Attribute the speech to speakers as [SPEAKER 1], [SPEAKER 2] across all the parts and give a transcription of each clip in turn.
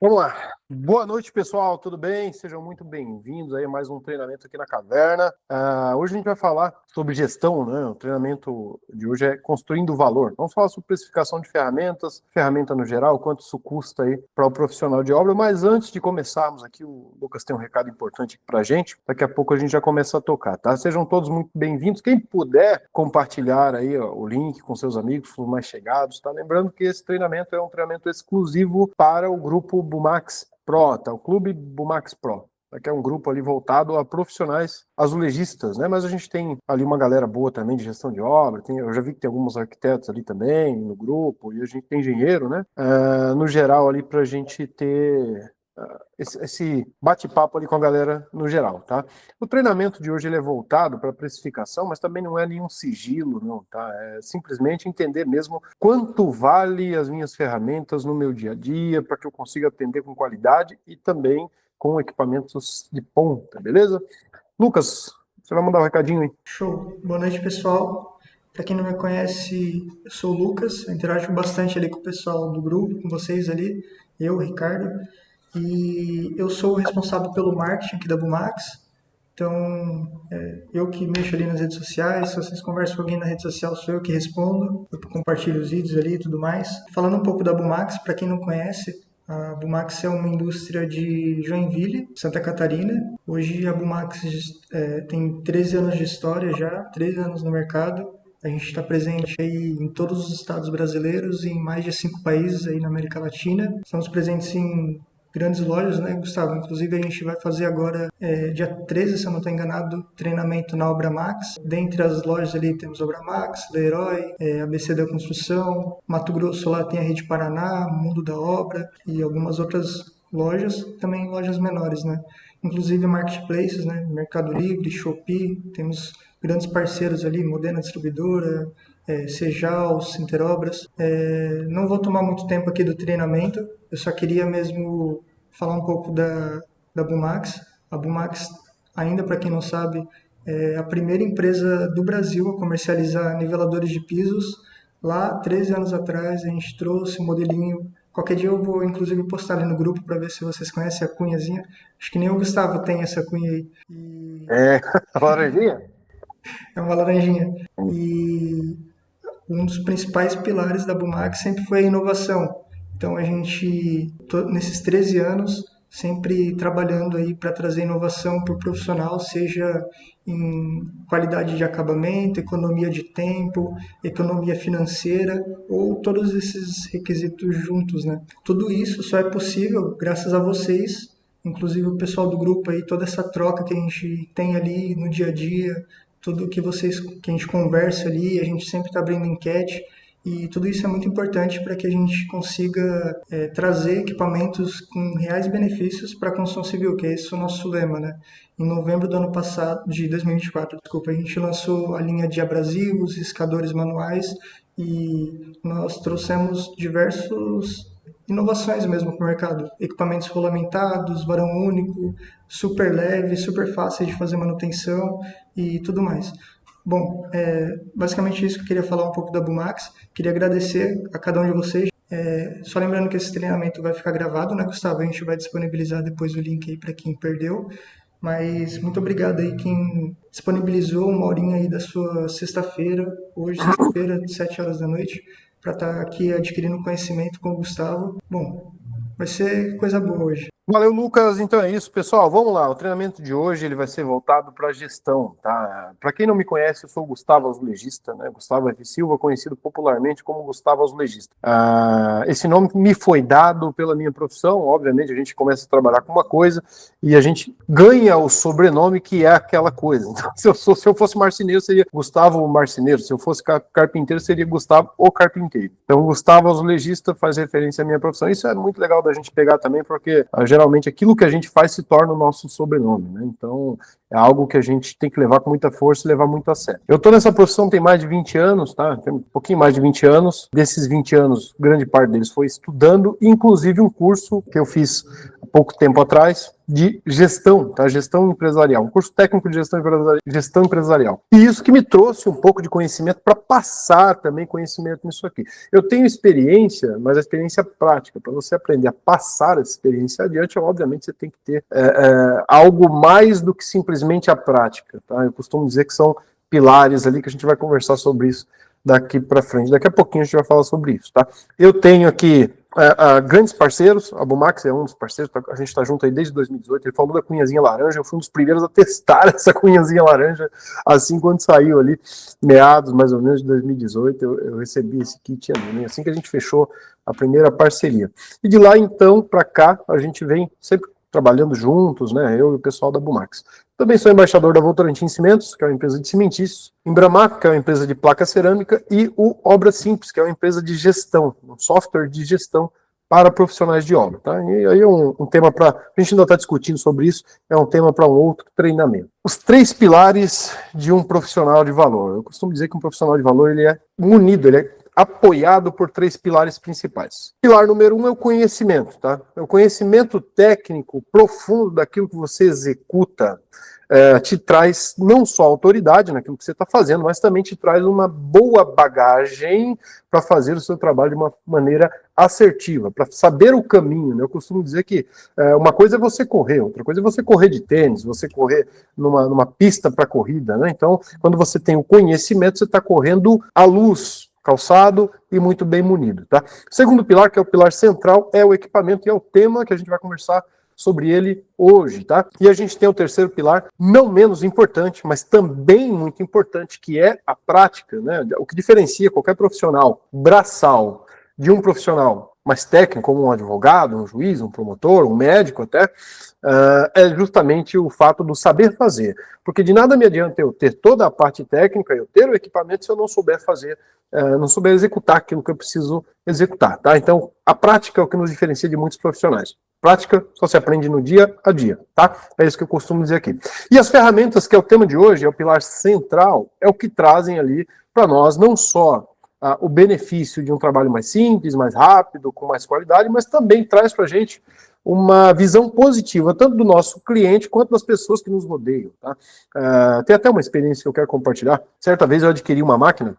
[SPEAKER 1] Vamos lá. Boa noite, pessoal. Tudo bem? Sejam muito bem-vindos aí a mais um treinamento aqui na Caverna. Hoje a gente vai falar sobre gestão, né? O treinamento de hoje é construindo valor. Vamos falar sobre precificação de ferramentas, ferramenta no geral, quanto isso custa aí para o profissional de obra. Mas antes de começarmos aqui, o Lucas tem um recado importante para a gente. Daqui a pouco a gente já começa a tocar, tá? Sejam todos muito bem-vindos. Quem puder compartilhar aí o link com seus amigos, os mais chegados, tá? Lembrando que esse treinamento é um treinamento exclusivo para o grupo Bumax Pro, tá? O Clube Bumax Pro, que é um grupo ali voltado a profissionais azulejistas, né? Mas a gente tem ali uma galera boa também de gestão de obra, eu já vi que tem alguns arquitetos ali também no grupo, e a gente tem engenheiro, né? No geral ali pra gente ter esse bate-papo ali com a galera no geral, tá? O treinamento de hoje ele é voltado para precificação, mas também não é nenhum sigilo, não, tá? É simplesmente entender mesmo quanto vale as minhas ferramentas no meu dia a dia, para que eu consiga atender com qualidade e também com equipamentos de ponta, beleza? Lucas, você vai mandar um recadinho aí?
[SPEAKER 2] Show. Boa noite, pessoal. Para quem não me conhece, eu sou o Lucas. Eu interajo bastante ali com o pessoal do grupo, com vocês ali, eu, Ricardo. E eu sou o responsável pelo marketing aqui da Bumax. Então, eu que mexo ali nas redes sociais. Se vocês conversam com alguém na rede social, sou eu que respondo. Eu compartilho os vídeos ali e tudo mais. Falando um pouco da Bumax, para quem não conhece, a Bumax é uma indústria de Joinville, Santa Catarina. Hoje a Bumax tem 13 anos de história já, 13 anos no mercado. A gente está presente aí em todos os estados brasileiros e em mais de 5 países aí na América Latina. Estamos presentes em grandes lojas, né, Gustavo? Inclusive a gente vai fazer agora, dia 13, se eu não estou enganado, treinamento na Obra Max. Dentre as lojas ali temos Obra Max, Leroy, ABC da Construção, Mato Grosso lá tem a Rede Paraná, Mundo da Obra e algumas outras lojas, também lojas menores, né? Inclusive marketplaces, né? Mercado Livre, Shopee, temos grandes parceiros ali, Modena Distribuidora, Sejal, Sinterobras. Não vou tomar muito tempo aqui do treinamento, eu só queria mesmo falar um pouco da Bumax. A Bumax, ainda para quem não sabe, é a primeira empresa do Brasil a comercializar niveladores de pisos. Lá, 13 anos atrás, a gente trouxe o modelinho. Qualquer dia eu vou, inclusive, postar ali no grupo para ver se vocês conhecem a cunhazinha. Acho que nem o Gustavo tem essa cunha aí.
[SPEAKER 1] É, a laranjinha?
[SPEAKER 2] É uma laranjinha. E um dos principais pilares da Bumax sempre foi a inovação. Então a gente, nesses 13 anos, sempre trabalhando aí para trazer inovação para o profissional, seja em qualidade de acabamento, economia de tempo, economia financeira ou todos esses requisitos juntos, né? Tudo isso só é possível graças a vocês, inclusive o pessoal do grupo aí, toda essa troca que a gente tem ali no dia a dia, tudo que que a gente conversa ali, a gente sempre está abrindo enquete e tudo isso é muito importante para que a gente consiga trazer equipamentos com reais benefícios para a construção civil, que é esse o nosso lema, né? Em novembro do ano passado, de 2024, desculpa, a gente lançou a linha de abrasivos, riscadores manuais e nós trouxemos diversos inovações mesmo para o mercado. Equipamentos rolamentados, varão único, super leve, super fácil de fazer manutenção e tudo mais. Bom, basicamente isso que eu queria falar um pouco da Bumax. Queria agradecer a cada um de vocês. Só lembrando que esse treinamento vai ficar gravado, né, Gustavo? A gente vai disponibilizar depois o link aí para quem perdeu. Mas muito obrigado aí quem disponibilizou uma horinha aí da sua sexta-feira, hoje, sexta-feira, 7 horas da noite, para estar aqui adquirindo conhecimento com o Gustavo. Bom, vai ser coisa boa hoje.
[SPEAKER 1] Valeu, Lucas. Então é isso, pessoal. Vamos lá. O treinamento de hoje ele vai ser voltado para a gestão, tá? Para quem não me conhece, eu sou o Gustavo Azulejista, né? Gustavo F. Silva, conhecido popularmente como Gustavo Azulejista. Esse nome me foi dado pela minha profissão. Obviamente, a gente começa a trabalhar com uma coisa e a gente ganha o sobrenome que é aquela coisa. Então, se eu fosse marceneiro, seria Gustavo Marceneiro. Se eu fosse carpinteiro, seria Gustavo o Carpinteiro. Então, Gustavo Azulejista faz referência à minha profissão. Isso é muito legal da gente pegar também, porque geralmente aquilo que a gente faz se torna o nosso sobrenome, né? Então é algo que a gente tem que levar com muita força e levar muito a sério. Eu estou nessa profissão tem mais de 20 anos, tá? Tem um pouquinho mais de 20 anos. Desses 20 anos, grande parte deles foi estudando, inclusive um curso que eu fiz há pouco tempo atrás, de gestão, tá? Gestão empresarial, um curso técnico de gestão empresarial. E isso que me trouxe um pouco de conhecimento para passar também conhecimento nisso aqui. Eu tenho experiência, mas a experiência prática. Para você aprender a passar essa experiência adiante, obviamente você tem que ter algo mais do que simplesmente a prática, tá? Eu costumo dizer que são pilares ali, que a gente vai conversar sobre isso daqui para frente. Daqui a pouquinho a gente vai falar sobre isso, tá? Eu tenho aqui grandes parceiros, a Bumax é um dos parceiros, a gente está junto aí desde 2018, ele falou da cunhazinha laranja, eu fui um dos primeiros a testar essa cunhazinha laranja, assim quando saiu ali, meados mais ou menos de 2018, eu recebi esse kit ali, né? Assim que a gente fechou a primeira parceria. E de lá então para cá, a gente vem sempre trabalhando juntos, né, eu e o pessoal da Bumax. Também sou embaixador da Votorantim Cimentos, que é uma empresa de cimentícios, Embramac, que é uma empresa de placa cerâmica, e o Obra Simples, que é uma empresa de gestão, um software de gestão para profissionais de obra. Tá? E aí é um tema para... A gente ainda está discutindo sobre isso, é um tema para um outro treinamento. Os 3 pilares de um profissional de valor. Eu costumo dizer que um profissional de valor ele é munido, ele é apoiado por 3 pilares principais. Pilar número 1 é o conhecimento, tá? É o conhecimento técnico profundo daquilo que você executa, te traz não só autoridade naquilo que você está fazendo, mas também te traz uma boa bagagem para fazer o seu trabalho de uma maneira assertiva, para saber o caminho, né? Eu costumo dizer que uma coisa é você correr, outra coisa é você correr de tênis, você correr numa pista para corrida, né? Então, quando você tem o conhecimento, você está correndo à luz, calçado e muito bem munido, tá? Segundo pilar, que é o pilar central, é o equipamento, e é o tema que a gente vai conversar sobre ele hoje, tá? E a gente tem o terceiro pilar, não menos importante, mas também muito importante, que é a prática, né? O que diferencia qualquer profissional braçal de um profissional mais técnico, como um advogado, um juiz, um promotor, um médico até, é justamente o fato do saber fazer. Porque de nada me adianta eu ter toda a parte técnica, eu ter o equipamento, se eu não souber fazer, não souber executar aquilo que eu preciso executar, tá? Então, a prática é o que nos diferencia de muitos profissionais. Prática só se aprende no dia a dia, tá? É isso que eu costumo dizer aqui. E as ferramentas, que é o tema de hoje, é o pilar central, é o que trazem ali para nós não só o benefício de um trabalho mais simples, mais rápido, com mais qualidade, mas também traz para a gente uma visão positiva, tanto do nosso cliente quanto das pessoas que nos rodeiam, tá? Tem até uma experiência que eu quero compartilhar. Certa vez eu adquiri uma máquina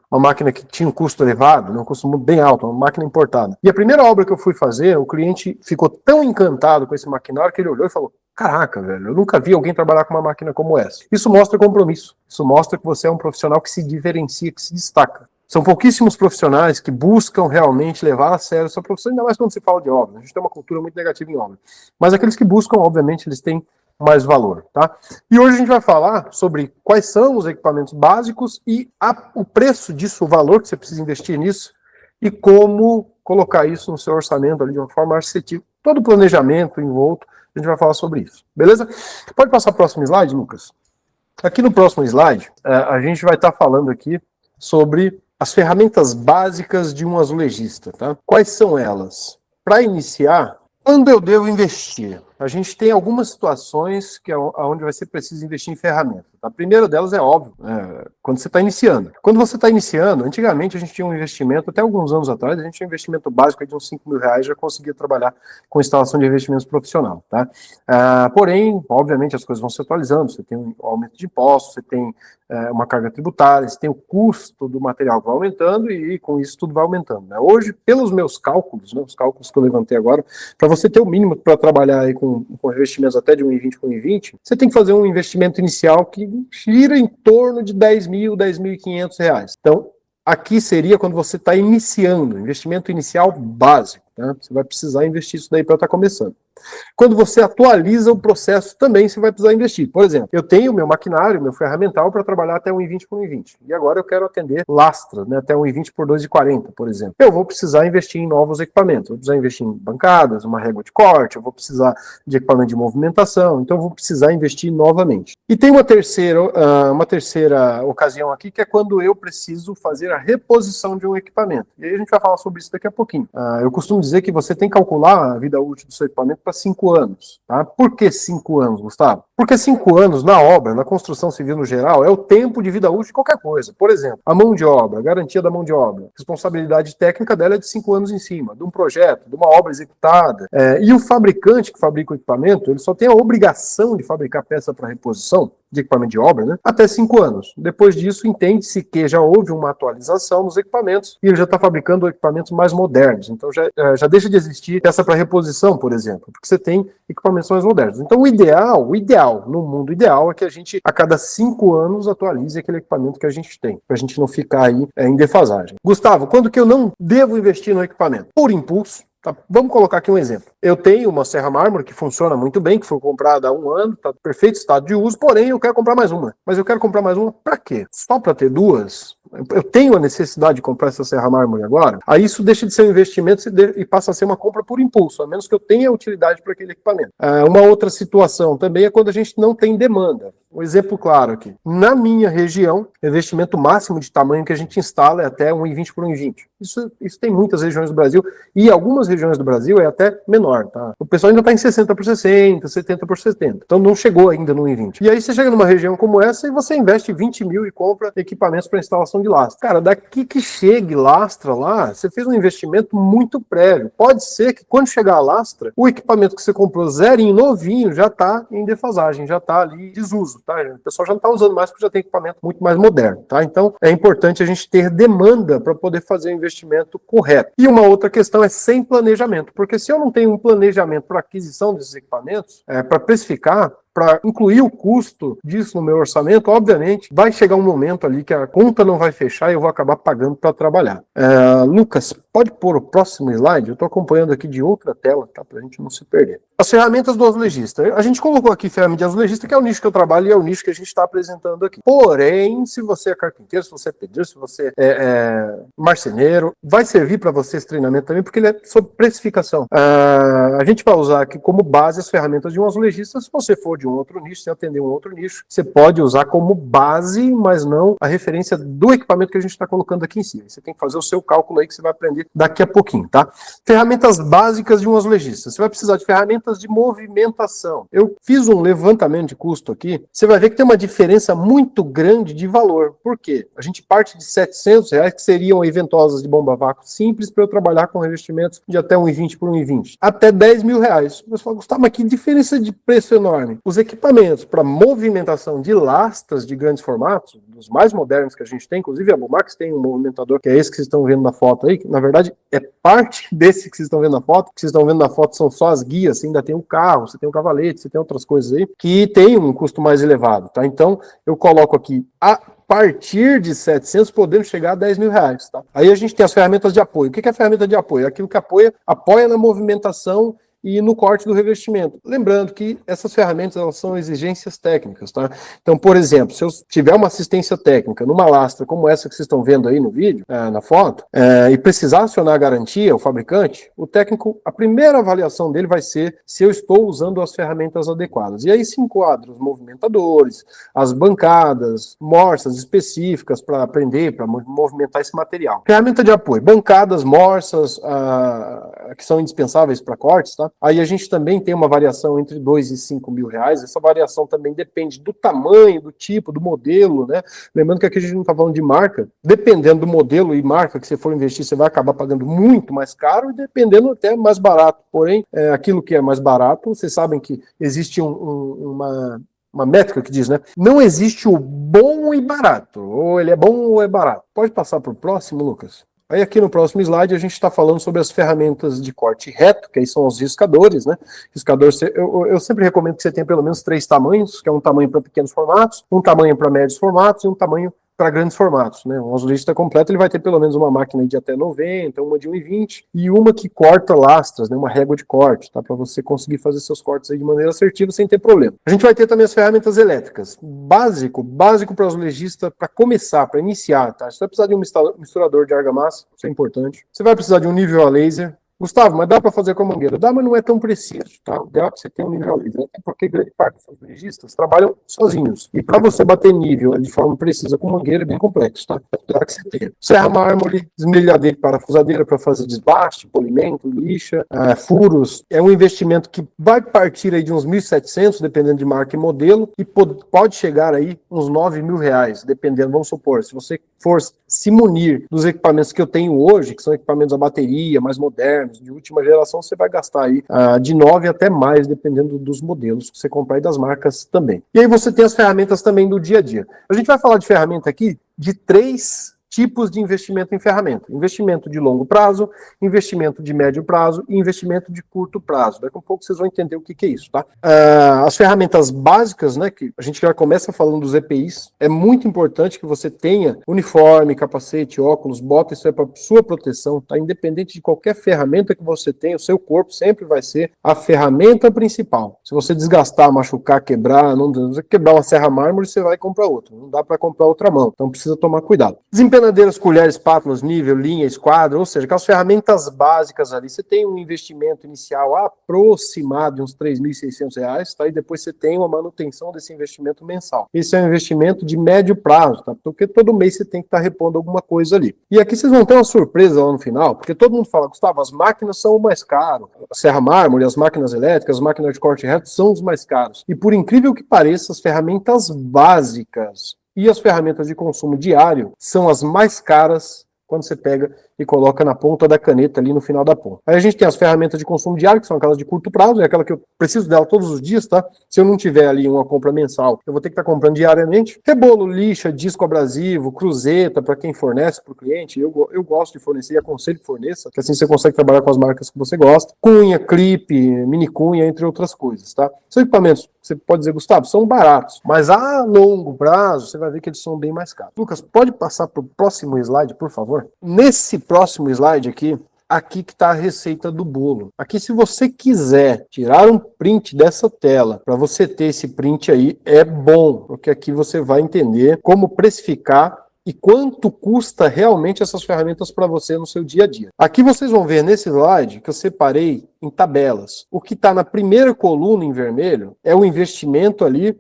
[SPEAKER 1] que tinha um custo elevado, um custo bem alto, uma máquina importada. E a primeira obra que eu fui fazer, o cliente ficou tão encantado com esse maquinário que ele olhou e falou: caraca, velho, eu nunca vi alguém trabalhar com uma máquina como essa. Isso mostra compromisso, isso mostra que você é um profissional que se diferencia, que se destaca. São pouquíssimos profissionais que buscam realmente levar a sério essa profissão, ainda mais quando se fala de obra. A gente tem uma cultura muito negativa em obra. Mas aqueles que buscam, obviamente, eles têm mais valor, tá? E hoje a gente vai falar sobre quais são os equipamentos básicos e o preço disso, o valor que você precisa investir nisso e como colocar isso no seu orçamento ali de uma forma assertiva. Todo o planejamento envolto, a gente vai falar sobre isso, beleza? Pode passar o próximo slide, Lucas? Aqui no próximo slide, a gente vai estar falando aqui sobre as ferramentas básicas de um azulejista, tá? Quais são elas? Para iniciar, quando eu devo investir? A gente tem algumas situações que é onde vai ser preciso investir em ferramentas. A primeira delas é óbvio, quando você está iniciando. Quando você está iniciando, antigamente a gente tinha um investimento, até alguns anos atrás, a gente tinha um investimento básico de uns R$5.000, já conseguia trabalhar com instalação de investimentos profissional, tá? Porém, obviamente as coisas vão se atualizando, você tem um aumento de impostos, você tem uma carga tributária, você tem o custo do material que vai aumentando e com isso tudo vai aumentando, né? Hoje, pelos meus cálculos, né, os cálculos que eu levantei agora, para você ter o mínimo para trabalhar aí com investimentos até de 1,20 por 1,20, você tem que fazer um investimento inicial que gira em torno de R$10.000, R$10.500. Então, aqui seria quando você está iniciando, investimento inicial básico, né? Você vai precisar investir isso daí para estar começando. Quando você atualiza o processo, também você vai precisar investir. Por exemplo, eu tenho meu maquinário, meu ferramental para trabalhar até 1,20 por 1,20. E agora eu quero atender lastras, né, até 1,20 por 2,40, por exemplo. Eu vou precisar investir em novos equipamentos. Eu vou precisar investir em bancadas, uma régua de corte, eu vou precisar de equipamento de movimentação, então eu vou precisar investir novamente. E tem uma terceira ocasião aqui, que é quando eu preciso fazer a reposição de um equipamento. E aí a gente vai falar sobre isso daqui a pouquinho. Eu costumo dizer que você tem que calcular a vida útil do seu equipamento para 5 anos. Tá? Por que 5 anos, Gustavo? Porque 5 anos na obra, na construção civil no geral, é o tempo de vida útil de qualquer coisa. Por exemplo, a mão de obra, a garantia da mão de obra, a responsabilidade técnica dela é de 5 anos em cima, de um projeto, de uma obra executada. E o fabricante que fabrica o equipamento, ele só tem a obrigação de fabricar peça para reposição de equipamento de obra, né, até 5 anos. Depois disso, entende-se que já houve uma atualização nos equipamentos e ele já está fabricando equipamentos mais modernos. Então já deixa de existir peça para reposição, por exemplo, porque você tem equipamentos mais modernos. Então o ideal, no mundo ideal, é que a gente, a cada 5 anos, atualize aquele equipamento que a gente tem, para a gente não ficar aí em defasagem. Gustavo, quando que eu não devo investir no equipamento? Por impulso. Tá, vamos colocar aqui um exemplo. Eu tenho uma serra mármore que funciona muito bem, que foi comprada há 1 ano, está em perfeito estado de uso, porém eu quero comprar mais uma. Mas eu quero comprar mais uma para quê? Só para ter duas? Eu tenho a necessidade de comprar essa serra mármore agora? Aí isso deixa de ser um investimento e passa a ser uma compra por impulso, a menos que eu tenha utilidade para aquele equipamento. Uma outra situação também é quando a gente não tem demanda. Um exemplo claro aqui. Na minha região, o investimento máximo de tamanho que a gente instala é até 1,20 por 1,20. Isso tem muitas regiões do Brasil, e algumas regiões do Brasil é até menor, tá? O pessoal ainda está em 60 por 60, 70 por 70. Então não chegou ainda no 1,20. E aí você chega numa região como essa e você investe 20 mil e compra equipamentos para instalação de lastra. Cara, daqui que chegue lastra lá, você fez um investimento muito prévio. Pode ser que quando chegar a lastra, o equipamento que você comprou zerinho, novinho, já está em defasagem, já está ali em desuso, tá? O pessoal já não está usando mais porque já tem equipamento muito mais moderno, tá? Então é importante a gente ter demanda para poder fazer o investimento correto. E uma outra questão é sem planejamento, porque se eu não tenho um planejamento para aquisição desses equipamentos, para precificar, para incluir o custo disso no meu orçamento, obviamente, vai chegar um momento ali que a conta não vai fechar e eu vou acabar pagando para trabalhar. Lucas, pode pôr o próximo slide? Eu estou acompanhando aqui de outra tela, tá? Para a gente não se perder. As ferramentas do azulejista. A gente colocou aqui ferramenta de azulejista, que é o nicho que eu trabalho e é o nicho que a gente está apresentando aqui. Porém, se você é carpinteiro, se você é pedreiro, se você é marceneiro, vai servir para você esse treinamento também, porque ele é sobre precificação. A gente vai usar aqui como base as ferramentas de um azulejista. Se você for de um outro nicho, se atender um outro nicho, você pode usar como base, mas não a referência do equipamento que a gente está colocando aqui em cima. Você tem que fazer o seu cálculo aí que você vai aprender daqui a pouquinho, tá? Ferramentas básicas de um azulejista. Você vai precisar de ferramentas de movimentação. Eu fiz um levantamento de custo aqui, você vai ver que tem uma diferença muito grande de valor. Por quê? A gente parte de R$700, que seriam aí ventosas de bomba a vácuo simples, para eu trabalhar com revestimentos de até 1,20 por 1,20. Até R$10 mil. Você fala, Gustavo, mas que diferença de preço enorme. Os equipamentos para movimentação de lastras de grandes formatos, dos mais modernos que a gente tem, inclusive a Bumax tem um movimentador, que é esse que vocês estão vendo na foto aí, que na verdade é parte desse que vocês estão vendo na foto. O que vocês estão vendo na foto são só as guias, você ainda tem um carro, você tem um cavalete, você tem outras coisas aí, que tem um custo mais elevado, tá? Então, eu coloco aqui a partir de 700, podendo chegar a R$10 mil, tá? Aí a gente tem as ferramentas de apoio. O que é a ferramenta de apoio? É aquilo que apoia na movimentação e no corte do revestimento. Lembrando que essas ferramentas, elas são exigências técnicas, tá? Então, por exemplo, se eu tiver uma assistência técnica numa lastra como essa que vocês estão vendo aí no vídeo, na foto, e precisar acionar a garantia, o fabricante, o técnico, a primeira avaliação dele vai ser se eu estou usando as ferramentas adequadas. E aí se enquadra os movimentadores, as bancadas, morsas específicas para aprender, para movimentar esse material. Ferramenta de apoio, bancadas, morsas, que são indispensáveis para cortes, tá? Aí a gente também tem uma variação entre R$2 e R$5 mil. Essa variação também depende do tamanho, do tipo, do modelo, né? Lembrando que aqui a gente não está falando de marca. Dependendo do modelo e marca que você for investir, você vai acabar pagando muito mais caro e dependendo até mais barato. Porém, aquilo que é mais barato, vocês sabem que existe uma métrica que diz, né? Não existe o bom e barato. Ou ele é bom ou é barato. Pode passar para o próximo, Lucas? Aí aqui no próximo slide a gente está falando sobre as ferramentas de corte reto, que aí são os riscadores, né? Riscador, eu sempre recomendo que você tenha pelo menos 3 tamanhos, que é um tamanho para pequenos formatos, um tamanho para médios formatos e um tamanho para grandes formatos, né? Um azulejista completo ele vai ter pelo menos uma máquina de até 90, uma de 1,20 e uma que corta lastras, né? Uma régua de corte, tá? Para você conseguir fazer seus cortes aí de maneira assertiva sem ter problema. A gente vai ter também as ferramentas elétricas. Básico para o azulejista, para começar, para iniciar, tá? Você vai precisar de um misturador de argamassa, isso é importante. Você vai precisar de um nível a laser. Gustavo, mas dá para fazer com a mangueira? Dá, mas não é tão preciso, tá? O ideal é que você tenha um nível livre, até porque grande parte dos varejistas trabalham sozinhos. E para você bater nível de forma precisa com mangueira é bem complexo, tá? É o ideal que você tenha. Serra mármore, esmerilhadeira, parafusadeira para fazer desbaste, polimento, lixa, furos. É um investimento que vai partir aí de uns 1.700, dependendo de marca e modelo, e pode chegar aí uns R$ 9.000, dependendo, vamos supor, se você for se munir dos equipamentos que eu tenho hoje, que são equipamentos a bateria, mais modernos, de última geração, você vai gastar aí de 9 até mais, dependendo dos modelos que você comprar e das marcas também. E aí você tem as ferramentas também do dia a dia. A gente vai falar de ferramenta aqui de 3 tipos de investimento em ferramenta. Investimento de longo prazo, investimento de médio prazo e investimento de curto prazo. Daqui a pouco vocês vão entender o que é isso, tá? As ferramentas básicas, né, que a gente já começa falando dos EPIs, é muito importante que você tenha uniforme, capacete, óculos, bota, isso é para sua proteção, tá? Independente de qualquer ferramenta que você tenha, o seu corpo sempre vai ser a ferramenta principal. Se você desgastar, machucar, quebrar, não quebrar uma serra mármore, você vai comprar outra. Não dá para comprar outra mão, então precisa tomar cuidado. Empenadeiras, colheres, espátulas, nível, linha, esquadra, ou seja, aquelas ferramentas básicas ali. Você tem um investimento inicial aproximado de uns R$ 3.600, tá? E depois você tem uma manutenção desse investimento mensal. Esse é um investimento de médio prazo, tá? Porque todo mês você tem que estar repondo alguma coisa ali. E aqui vocês vão ter uma surpresa lá no final, porque todo mundo fala, Gustavo, as máquinas são o mais caro. A serra mármore, as máquinas elétricas, as máquinas de corte reto são os mais caros. E por incrível que pareça, as ferramentas básicas e as ferramentas de consumo diário são as mais caras quando você pega e coloca na ponta da caneta ali no final da ponta. Aí a gente tem as ferramentas de consumo diário, que são aquelas de curto prazo, é aquela que eu preciso dela todos os dias, tá? Se eu não tiver ali uma compra mensal, eu vou ter que estar comprando diariamente. Rebolo, lixa, disco abrasivo, cruzeta, para quem fornece para o cliente, eu gosto de fornecer e aconselho que forneça, que assim você consegue trabalhar com as marcas que você gosta. Cunha, clipe, mini cunha, entre outras coisas, tá? São equipamentos, você pode dizer, Gustavo, são baratos, mas a longo prazo você vai ver que eles são bem mais caros. Lucas, pode passar para o próximo slide, por favor? Nesse próximo slide aqui que está a receita do bolo. Aqui, se você quiser tirar um print dessa tela, para você ter esse print aí, é bom, porque aqui você vai entender como precificar e quanto custa realmente essas ferramentas para você no seu dia a dia. Aqui vocês vão ver nesse slide que eu separei em tabelas. O que está na primeira coluna em vermelho é o investimento ali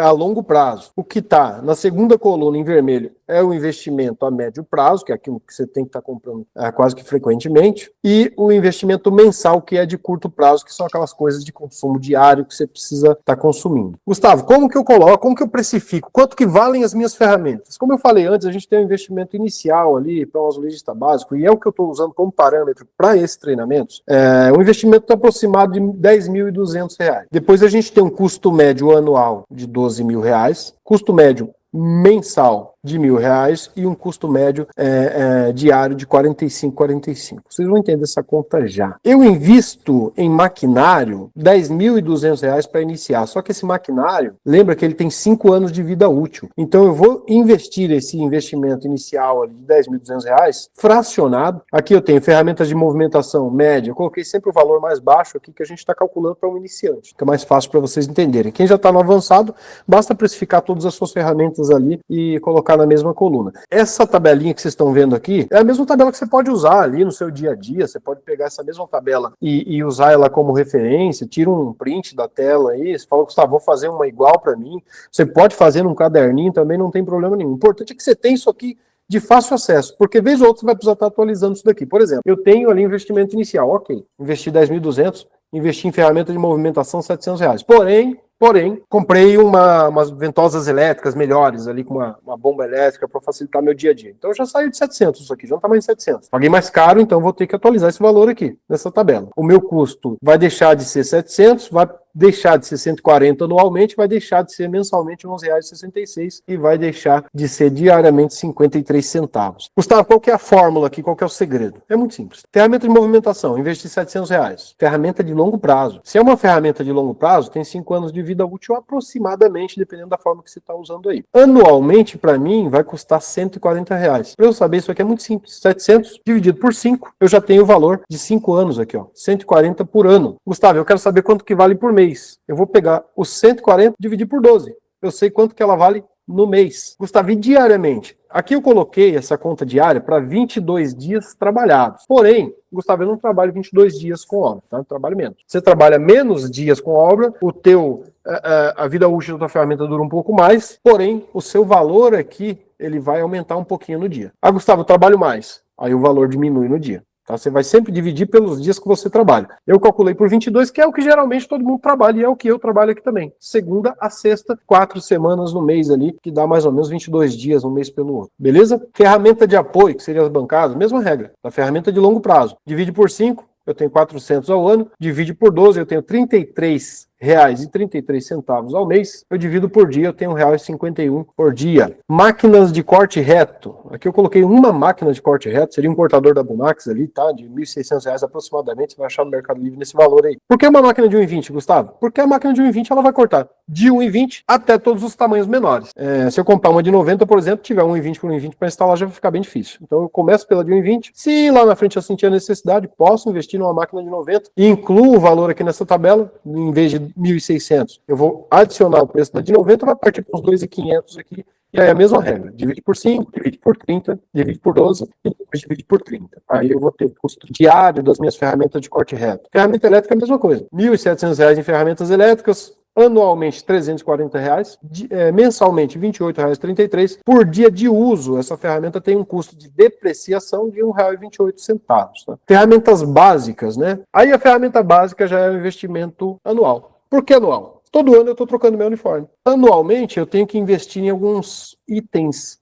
[SPEAKER 1] a longo prazo. O que está na segunda coluna em vermelho é o investimento a médio prazo, que é aquilo que você tem que estar comprando quase que frequentemente, e o investimento mensal, que é de curto prazo, que são aquelas coisas de consumo diário que você precisa estar consumindo. Gustavo, como que eu coloco, como que eu precifico? Quanto que valem as minhas ferramentas? Como eu falei antes, a gente tem um investimento inicial ali para um azulejista básico, e é o que eu estou usando como parâmetro para esses treinamentos, o investimento está aproximado de R$ 10.200. Depois a gente tem um custo médio anual de R$ 12.000, custo médio mensal de R$ 1.000 e um custo médio diário de 45. Vocês vão entender essa conta já. Eu invisto em maquinário R$ 10.200 para iniciar, só que esse maquinário, lembra que ele tem 5 anos de vida útil. Então eu vou investir esse investimento inicial ali de R$ 10.200 fracionado. Aqui eu tenho ferramentas de movimentação média, eu coloquei sempre o valor mais baixo aqui que a gente está calculando para um iniciante. Fica mais fácil para vocês entenderem. Quem já está no avançado, basta precificar todas as suas ferramentas ali e colocar na mesma coluna. Essa tabelinha que vocês estão vendo aqui é a mesma tabela que você pode usar ali no seu dia a dia. Você pode pegar essa mesma tabela e usar ela como referência, tira um print da tela aí, você fala, Gustavo, vou fazer uma igual para mim. Você pode fazer num caderninho também, não tem problema nenhum. O importante é que você tenha isso aqui de fácil acesso, porque vez ou outra você vai precisar estar atualizando isso daqui. Por exemplo, eu tenho ali investimento inicial, ok, investi 10.200, investi em ferramenta de movimentação R$ 700. Porém, comprei umas ventosas elétricas melhores ali, com uma bomba elétrica para facilitar meu dia a dia. Então já saiu de 700 isso aqui, já não está mais de 700. Paguei mais caro, então vou ter que atualizar esse valor aqui, nessa tabela. O meu custo vai deixar de ser 700, vai deixar de ser 140 anualmente, vai deixar de ser mensalmente R$11,66 e vai deixar de ser diariamente 53 centavos. Gustavo, qual que é a fórmula aqui? Qual que é o segredo? É muito simples. Ferramenta de movimentação, investir R$700. Ferramenta de longo prazo. Se é uma ferramenta de longo prazo, tem 5 anos de vida útil aproximadamente, dependendo da forma que você está usando aí. Anualmente, para mim, vai custar R$140. Para eu saber, isso aqui é muito simples. 700 dividido por 5, eu já tenho o valor de 5 anos aqui, ó. 140 por ano. Gustavo, eu quero saber quanto que vale por mês. Eu vou pegar os 140 e dividir por 12. Eu sei quanto que ela vale no mês. Gustavo, e diariamente? Aqui eu coloquei essa conta diária para 22 dias trabalhados. Porém, Gustavo, eu não trabalho 22 dias com obra, tá? Eu trabalho menos. Você trabalha menos dias com obra, a vida útil da tua ferramenta dura um pouco mais, porém, o seu valor aqui, ele vai aumentar um pouquinho no dia. Ah, Gustavo, eu trabalho mais. Aí o valor diminui no dia. Tá? Você vai sempre dividir pelos dias que você trabalha. Eu calculei por 22, que é o que geralmente todo mundo trabalha, e é o que eu trabalho aqui também. Segunda a sexta, 4 semanas no mês ali, que dá mais ou menos 22 dias um mês pelo outro. Beleza? Ferramenta de apoio, que seria as bancadas, mesma regra. A ferramenta de longo prazo. Divide por 5, eu tenho 400 ao ano. Divide por 12, eu tenho R$ 33,33 ao mês. Eu divido por dia, eu tenho R$1,51 por dia. Máquinas de corte reto. Aqui eu coloquei uma máquina de corte reto, seria um cortador da Bumax ali, tá? De R$ 1.600 aproximadamente, você vai achar no Mercado Livre nesse valor aí. Por que uma máquina de 1,20, Gustavo? Porque a máquina de 1,20 ela vai cortar de 1,20 até todos os tamanhos menores. Se eu comprar uma de 90, por exemplo, tiver 1,20 por 1,20 para instalar, já vai ficar bem difícil. Então eu começo pela de 1,20. Se lá na frente eu sentir a necessidade, posso investir numa máquina de 90 e incluo o valor aqui nessa tabela, em vez de 1.600. Eu vou adicionar o preço da de 90, vai partir para uns 2.500 aqui. E aí a mesma regra. Divide por 5, divide por 30, divide por 12 e depois divide por 30. Aí eu vou ter o custo diário das minhas ferramentas de corte reto. Ferramenta elétrica é a mesma coisa. R$ 1.700 em ferramentas elétricas, anualmente R$ 340, mensalmente R$ 28,33. Por dia de uso, essa ferramenta tem um custo de depreciação de R$ 1,28. Tá? Ferramentas básicas, né? Aí a ferramenta básica já é um investimento anual. Por que anual? Todo ano eu estou trocando meu uniforme. Anualmente eu tenho que investir em alguns itens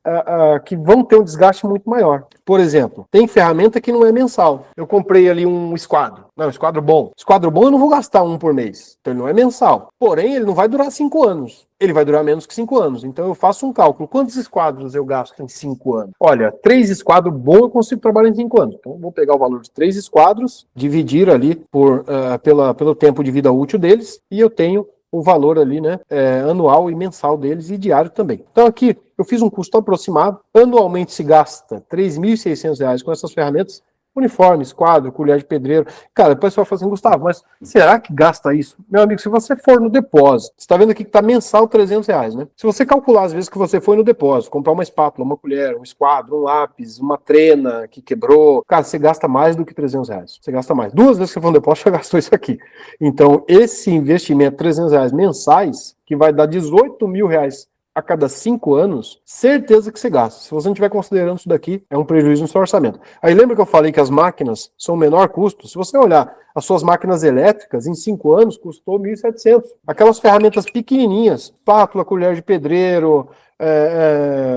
[SPEAKER 1] que vão ter um desgaste muito maior. Por exemplo, tem ferramenta que não é mensal. Eu comprei ali um esquadro. Não, esquadro bom. Esquadro bom eu não vou gastar um por mês. Então ele não é mensal. Porém, ele não vai durar 5 anos. Ele vai durar menos que 5 anos. Então eu faço um cálculo. Quantos esquadros eu gasto em 5 anos? Olha, 3 esquadros bons eu consigo trabalhar em 5 anos. Então eu vou pegar o valor de 3 esquadros, dividir ali pelo tempo de vida útil deles, e eu tenho o valor ali, né, anual e mensal deles e diário também. Então aqui eu fiz um custo aproximado. Anualmente se gasta R$ 3.600 com essas ferramentas. Uniforme, esquadro, colher de pedreiro. Cara, o pessoal fala assim, Gustavo, mas será que gasta isso? Meu amigo, se você for no depósito, você está vendo aqui que está mensal R$ 300, né? Se você calcular as vezes que você foi no depósito, comprar uma espátula, uma colher, um esquadro, um lápis, uma trena que quebrou, cara, você gasta mais do que R$ 300. Você gasta mais. 2 vezes que você for no depósito, já gastou isso aqui. Então, esse investimento, R$ 300 mensais, que vai dar R$ 18 mil a cada 5 anos, certeza que você gasta. Se você não estiver considerando isso daqui, é um prejuízo no seu orçamento. Aí lembra que eu falei que as máquinas são menor custo? Se você olhar as suas máquinas elétricas, em 5 anos, custou 1.700. Aquelas ferramentas pequenininhas, espátula, colher de pedreiro,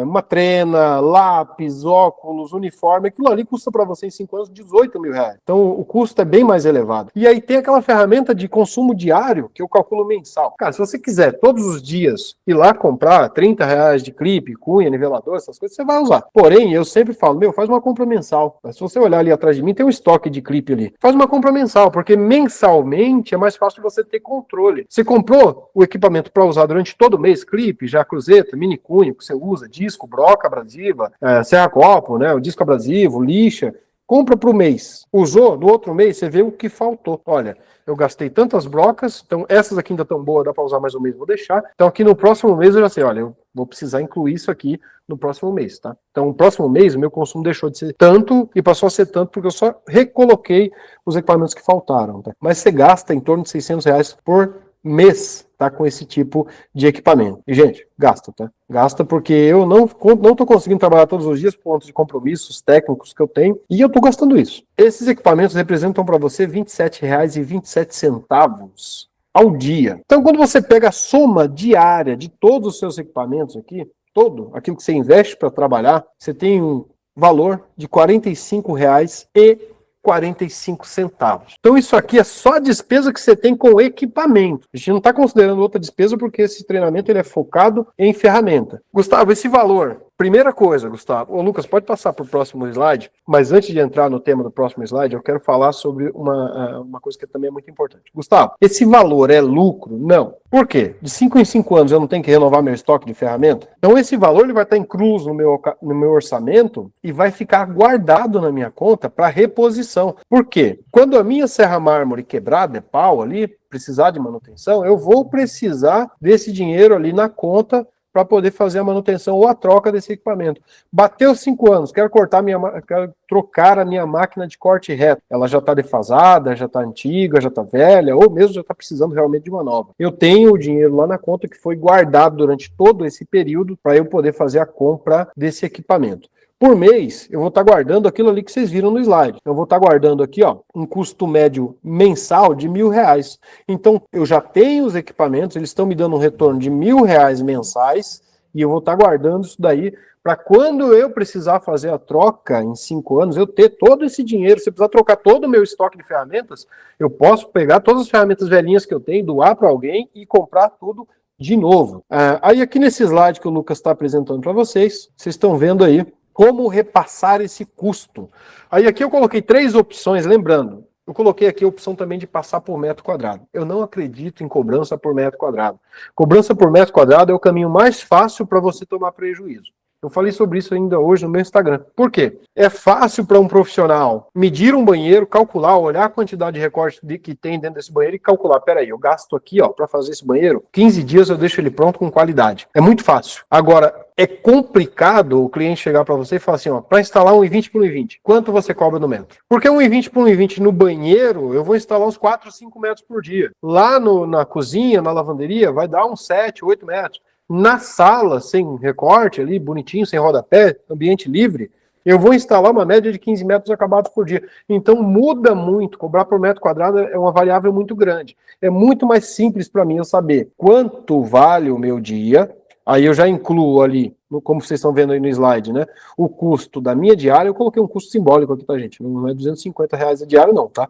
[SPEAKER 1] uma trena, lápis, óculos, uniforme, aquilo ali custa para você em 5 anos R$ 18 mil. Então o custo é bem mais elevado. E aí tem aquela ferramenta de consumo diário que eu calculo mensal. Cara, se você quiser todos os dias ir lá comprar R$ 30 de clipe, cunha, nivelador, essas coisas, você vai usar. Porém, eu sempre falo, faz uma compra mensal. Mas se você olhar ali atrás de mim, tem um estoque de clipe ali. Faz uma compra mensal, porque mensalmente é mais fácil você ter controle. Você comprou o equipamento para usar durante todo o mês, clipe, já cruzeta, mini cunha, que você usa, disco, broca abrasiva, serra-copo, né, o disco abrasivo, lixa, compra para o mês. Usou, no outro mês você vê o que faltou. Olha, eu gastei tantas brocas, então essas aqui ainda estão boas, dá para usar mais um mês, vou deixar. Então aqui no próximo mês eu já sei, olha, eu vou precisar incluir isso aqui no próximo mês, tá? Então no próximo mês o meu consumo deixou de ser tanto e passou a ser tanto porque eu só recoloquei os equipamentos que faltaram, tá? Mas você gasta em torno de R$ 600 por mês, tá, com esse tipo de equipamento. E, gente, gasta, tá? Gasta porque eu não tô conseguindo trabalhar todos os dias por conta de compromissos técnicos que eu tenho, e eu tô gastando isso. Esses equipamentos representam para você R$ 27,27 ao dia. Então, quando você pega a soma diária de todos os seus equipamentos aqui, todo aquilo que você investe para trabalhar, você tem um valor de R$ 45,45. Então isso aqui é só a despesa que você tem com o equipamento. A gente não está considerando outra despesa porque esse treinamento ele é focado em ferramenta. Gustavo, esse valor, primeira coisa, Gustavo, Lucas, pode passar para o próximo slide, mas antes de entrar no tema do próximo slide, eu quero falar sobre uma coisa que também é muito importante. Gustavo, esse valor é lucro? Não. Por quê? De 5 em 5 anos eu não tenho que renovar meu estoque de ferramenta? Então esse valor ele vai estar incluso no meu orçamento e vai ficar guardado na minha conta para reposição. Por quê? Quando a minha serra mármore quebrar de pau ali, precisar de manutenção, eu vou precisar desse dinheiro ali na conta para poder fazer a manutenção ou a troca desse equipamento. Bateu 5 anos, quero trocar a minha máquina de corte reto. Ela já está defasada, já está antiga, já está velha, ou mesmo já está precisando realmente de uma nova. Eu tenho o dinheiro lá na conta que foi guardado durante todo esse período para eu poder fazer a compra desse equipamento. Por mês, eu vou estar guardando aquilo ali que vocês viram no slide. Eu vou estar guardando aqui, ó, um custo médio mensal de R$1.000. Então, eu já tenho os equipamentos, eles estão me dando um retorno de R$1.000 mensais, e eu vou estar guardando isso daí para quando eu precisar fazer a troca em 5 anos, eu ter todo esse dinheiro. Se eu precisar trocar todo o meu estoque de ferramentas, eu posso pegar todas as ferramentas velhinhas que eu tenho, doar para alguém e comprar tudo de novo. Aí aqui nesse slide que o Lucas está apresentando para vocês, vocês estão vendo aí como repassar esse custo. Aí aqui eu coloquei 3 opções, lembrando, eu coloquei aqui a opção também de passar por metro quadrado. Eu não acredito em cobrança por metro quadrado. Cobrança por metro quadrado é o caminho mais fácil para você tomar prejuízo. Eu falei sobre isso ainda hoje no meu Instagram. Por quê? É fácil para um profissional medir um banheiro, calcular, olhar a quantidade de recorte que tem dentro desse banheiro e calcular, peraí, eu gasto aqui, ó, para fazer esse banheiro, 15 dias eu deixo ele pronto com qualidade. É muito fácil. Agora, é complicado o cliente chegar para você e falar assim, ó, para instalar um i20 por 1,20, quanto você cobra no metro? Porque um i20 por 1,20 no banheiro, eu vou instalar uns 4, 5 metros por dia. Lá na cozinha, na lavanderia, vai dar uns 7, 8 metros. Na sala, sem recorte ali, bonitinho, sem rodapé, ambiente livre, eu vou instalar uma média de 15 metros acabados por dia. Então muda muito, cobrar por metro quadrado é uma variável muito grande. É muito mais simples para mim eu saber quanto vale o meu dia, aí eu já incluo ali, como vocês estão vendo aí no slide, né? O custo da minha diária, eu coloquei um custo simbólico aqui, tá, gente? Não é R$250 a diária, não, tá?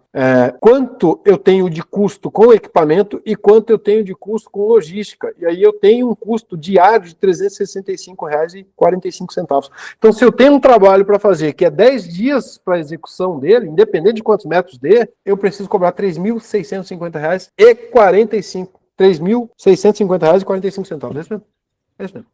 [SPEAKER 1] Quanto eu tenho de custo com equipamento e quanto eu tenho de custo com logística. E aí eu tenho um custo diário de R$365,45. Então, se eu tenho um trabalho para fazer que é 10 dias para execução dele, independente de quantos metros dê, eu preciso cobrar R$3.650,45. R$3.650,45. É isso mesmo? É isso mesmo.